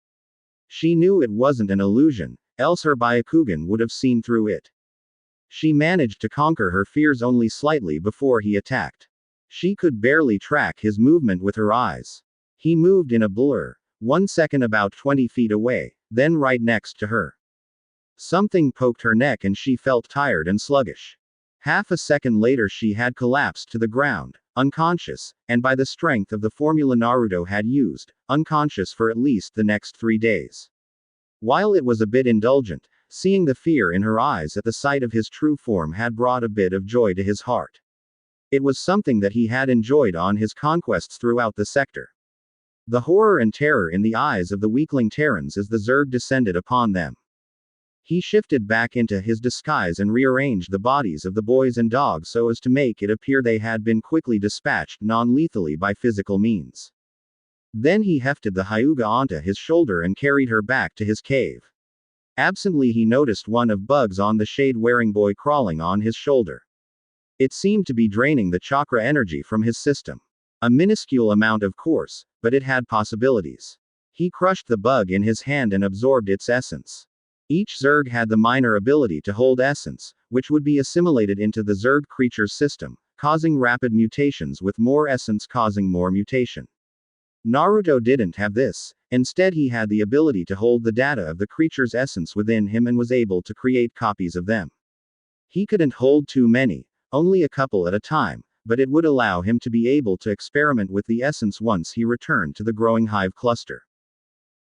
She knew it wasn't an illusion, else her Byakugan would have seen through it. She managed to conquer her fears only slightly before he attacked. She could barely track his movement with her eyes. He moved in a blur, 1 second about 20 feet away, then right next to her. Something poked her neck and she felt tired and sluggish. Half a second later she had collapsed to the ground, unconscious, and by the strength of the formula Naruto had used, unconscious for at least the next 3 days. While it was a bit indulgent, seeing the fear in her eyes at the sight of his true form had brought a bit of joy to his heart. It was something that he had enjoyed on his conquests throughout the sector. The horror and terror in the eyes of the weakling Terrans as the Zerg descended upon them. He shifted back into his disguise and rearranged the bodies of the boys and dogs so as to make it appear they had been quickly dispatched non-lethally by physical means. Then he hefted the Hyuga onto his shoulder and carried her back to his cave. Absently he noticed one of bugs on the shade-wearing boy crawling on his shoulder. It seemed to be draining the chakra energy from his system. A minuscule amount of course, but it had possibilities. He crushed the bug in his hand and absorbed its essence. Each Zerg had the minor ability to hold essence, which would be assimilated into the Zerg creature's system, causing rapid mutations with more essence causing more mutation. Naruto didn't have this. Instead he had the ability to hold the data of the creature's essence within him and was able to create copies of them. He couldn't hold too many, only a couple at a time, but it would allow him to be able to experiment with the essence once he returned to the growing hive cluster.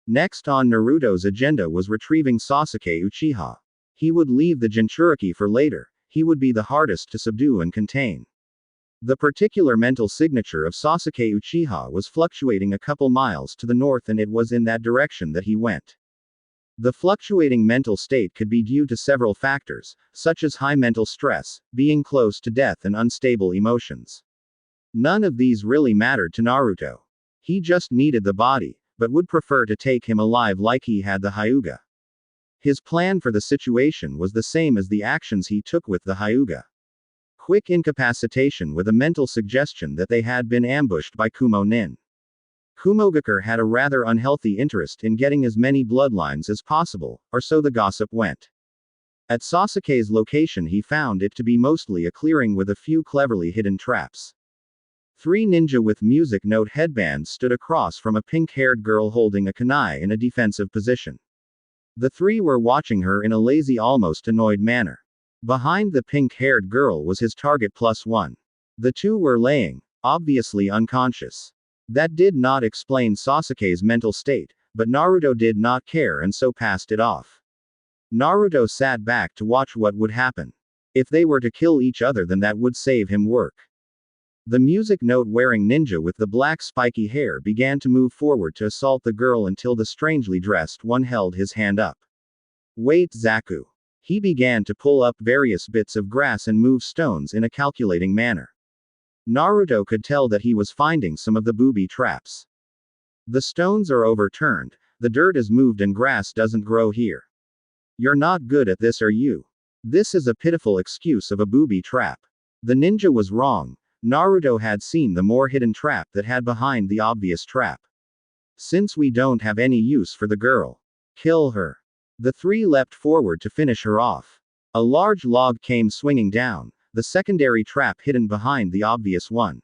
Next on Naruto's agenda was retrieving Sasuke Uchiha. He would leave the Jinchuriki for later. He would be the hardest to subdue and contain. The particular mental signature of Sasuke Uchiha was fluctuating a couple miles to the north, and it was in that direction that he went. The fluctuating mental state could be due to several factors, such as high mental stress, being close to death and unstable emotions. None of these really mattered to Naruto. He just needed the body, but would prefer to take him alive like he had the Hyuga. His plan for the situation was the same as the actions he took with the Hyuga. Quick incapacitation with a mental suggestion that they had been ambushed by Kumo Nin. Kumogakure had a rather unhealthy interest in getting as many bloodlines as possible, or so the gossip went. At Sasuke's location he found it to be mostly a clearing with a few cleverly hidden traps. 3 ninja with music note headbands stood across from a pink-haired girl holding a kunai in a defensive position. The 3 were watching her in a lazy, almost annoyed manner. Behind the pink-haired girl was his target +1. The 2 were laying, obviously unconscious. That did not explain Sasuke's mental state, but Naruto did not care and so passed it off. Naruto sat back to watch what would happen. If they were to kill each other, then that would save him work. The music note wearing ninja with the black spiky hair began to move forward to assault the girl until the strangely dressed one held his hand up. Wait, Zaku. He began to pull up various bits of grass and move stones in a calculating manner. Naruto could tell that he was finding some of the booby traps. The stones are overturned, the dirt is moved and grass doesn't grow here. You're not good at this, are you? This is a pitiful excuse of a booby trap. The ninja was wrong. Naruto had seen the more hidden trap that had behind the obvious trap. Since we don't have any use for the girl, kill her. The 3 leapt forward to finish her off. A large log came swinging down, the secondary trap hidden behind the obvious one.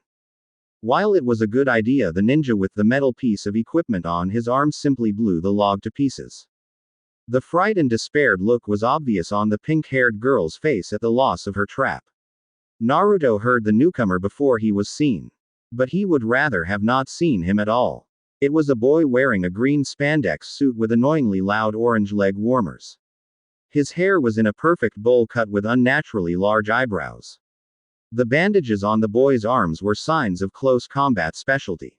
While it was a good idea, the ninja with the metal piece of equipment on his arm simply blew the log to pieces. The fright and despaired look was obvious on the pink-haired girl's face at the loss of her trap. Naruto heard the newcomer before he was seen. But he would rather have not seen him at all. It was a boy wearing a green spandex suit with annoyingly loud orange leg warmers. His hair was in a perfect bowl cut with unnaturally large eyebrows. The bandages on the boy's arms were signs of close combat specialty.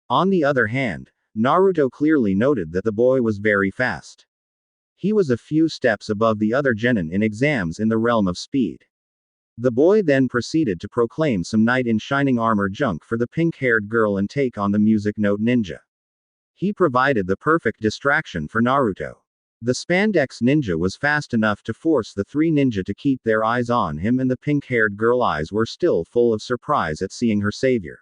On the other hand, Naruto clearly noted that the boy was very fast. He was a few steps above the other genin in exams in the realm of speed. The boy then proceeded to proclaim some knight in shining armor junk for the pink-haired girl and take on the music note ninja. He provided the perfect distraction for Naruto. The spandex ninja was fast enough to force the 3 ninja to keep their eyes on him, and the pink-haired girl's eyes were still full of surprise at seeing her savior.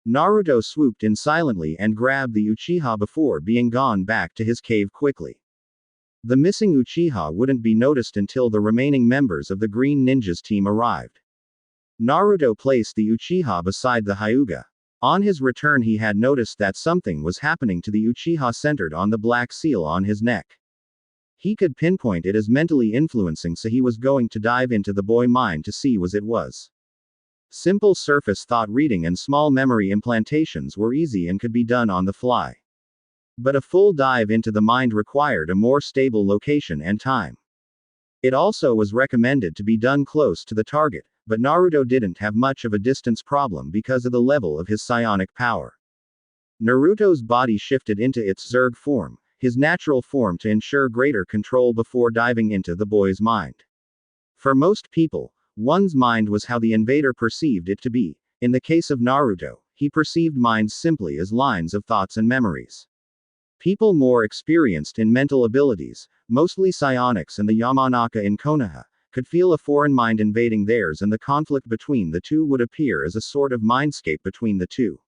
Naruto swooped in silently and grabbed the Uchiha before being gone back to his cave quickly. The missing Uchiha wouldn't be noticed until the remaining members of the Green Ninjas team arrived. Naruto placed the Uchiha beside the Hyuga. On his return he had noticed that something was happening to the Uchiha centered on the black seal on his neck. He could pinpoint it as mentally influencing, so he was going to dive into the boy mind to see what it was. Simple surface thought reading and small memory implantations were easy and could be done on the fly. But a full dive into the mind required a more stable location and time. It also was recommended to be done close to the target, but Naruto didn't have much of a distance problem because of the level of his psionic power. Naruto's body shifted into its Zerg form, his natural form, to ensure greater control before diving into the boy's mind. For most people, one's mind was how the invader perceived it to be. In the case of Naruto, he perceived minds simply as lines of thoughts and memories. People more experienced in mental abilities, mostly psionics and the Yamanaka in Konoha, could feel a foreign mind invading theirs, and the conflict between the two would appear as a sort of mindscape between the two.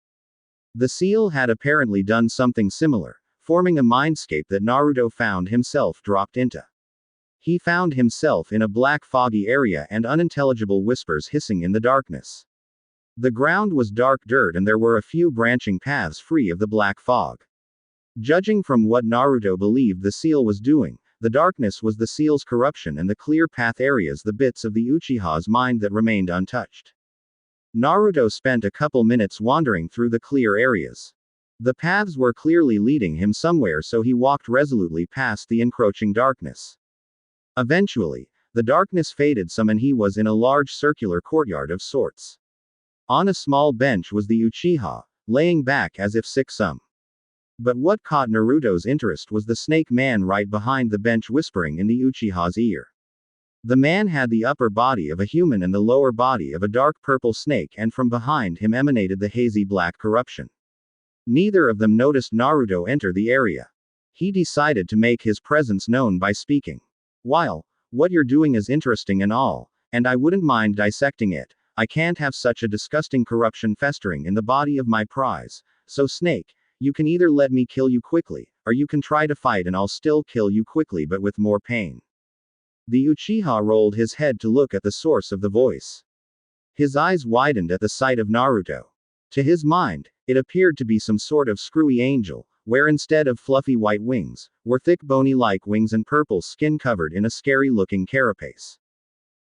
The seal had apparently done something similar, forming a mindscape that Naruto found himself dropped into. He found himself in a black foggy area and unintelligible whispers hissing in the darkness. The ground was dark dirt and there were a few branching paths free of the black fog. Judging from what Naruto believed the seal was doing, the darkness was the seal's corruption and the clear path areas the bits of the Uchiha's mind that remained untouched. Naruto spent a couple minutes wandering through the clear areas. The paths were clearly leading him somewhere, so he walked resolutely past the encroaching darkness. Eventually, the darkness faded some and he was in a large circular courtyard of sorts. On a small bench was the Uchiha, laying back as if sick some. But what caught Naruto's interest was the snake man right behind the bench whispering in the Uchiha's ear. The man had the upper body of a human and the lower body of a dark purple snake, and from behind him emanated the hazy black corruption. Neither of them noticed Naruto enter the area. He decided to make his presence known by speaking. While what you're doing is interesting and all, and I wouldn't mind dissecting it, I can't have such a disgusting corruption festering in the body of my prize. So Snake, you can either let me kill you quickly, or you can try to fight and I'll still kill you quickly but with more pain. The Uchiha rolled his head to look at the source of the voice. His eyes widened at the sight of Naruto. To his mind, it appeared to be some sort of screwy angel, where instead of fluffy white wings, were thick bony-like wings and purple skin covered in a scary-looking carapace.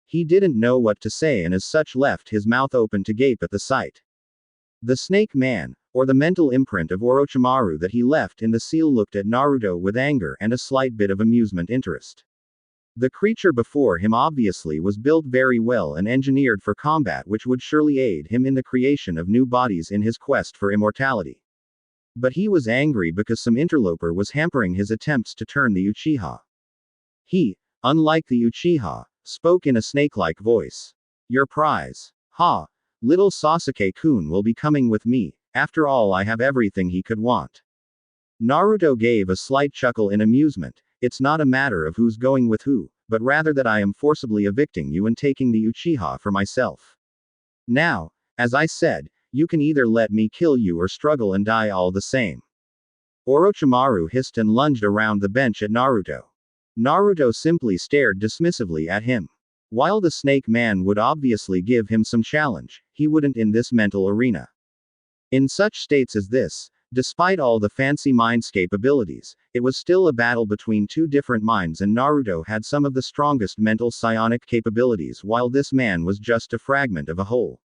He didn't know what to say and as such left his mouth open to gape at the sight. The snake man, or the mental imprint of Orochimaru that he left in the seal, looked at Naruto with anger and a slight bit of amusement interest. The creature before him obviously was built very well and engineered for combat, which would surely aid him in the creation of new bodies in his quest for immortality. But he was angry because some interloper was hampering his attempts to turn the Uchiha. He, unlike the Uchiha, spoke in a snake-like voice. Your prize. Ha! Little Sasuke-kun will be coming with me. After all, I have everything he could want. Naruto gave a slight chuckle in amusement. It's not a matter of who's going with who, but rather that I am forcibly evicting you and taking the Uchiha for myself. Now, as I said, you can either let me kill you or struggle and die all the same. Orochimaru hissed and lunged around the bench at Naruto. Naruto simply stared dismissively at him. While the snake man would obviously give him some challenge, he wouldn't in this mental arena. In such states as this, despite all the fancy mindscape abilities, it was still a battle between two different minds, and Naruto had some of the strongest mental psionic capabilities while this man was just a fragment of a whole.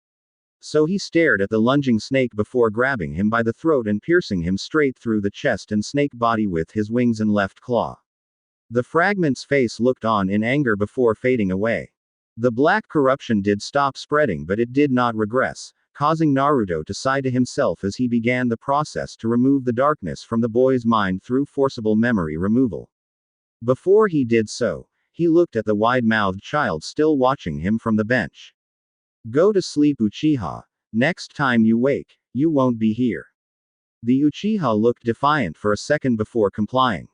So he stared at the lunging snake before grabbing him by the throat and piercing him straight through the chest and snake body with his wings and left claw. The fragment's face looked on in anger before fading away. The black corruption did stop spreading, but it did not regress, causing Naruto to sigh to himself as he began the process to remove the darkness from the boy's mind through forcible memory removal. Before he did so, he looked at the wide-mouthed child still watching him from the bench. Go to sleep, Uchiha. Next time you wake, you won't be here. The Uchiha looked defiant for a second before complying.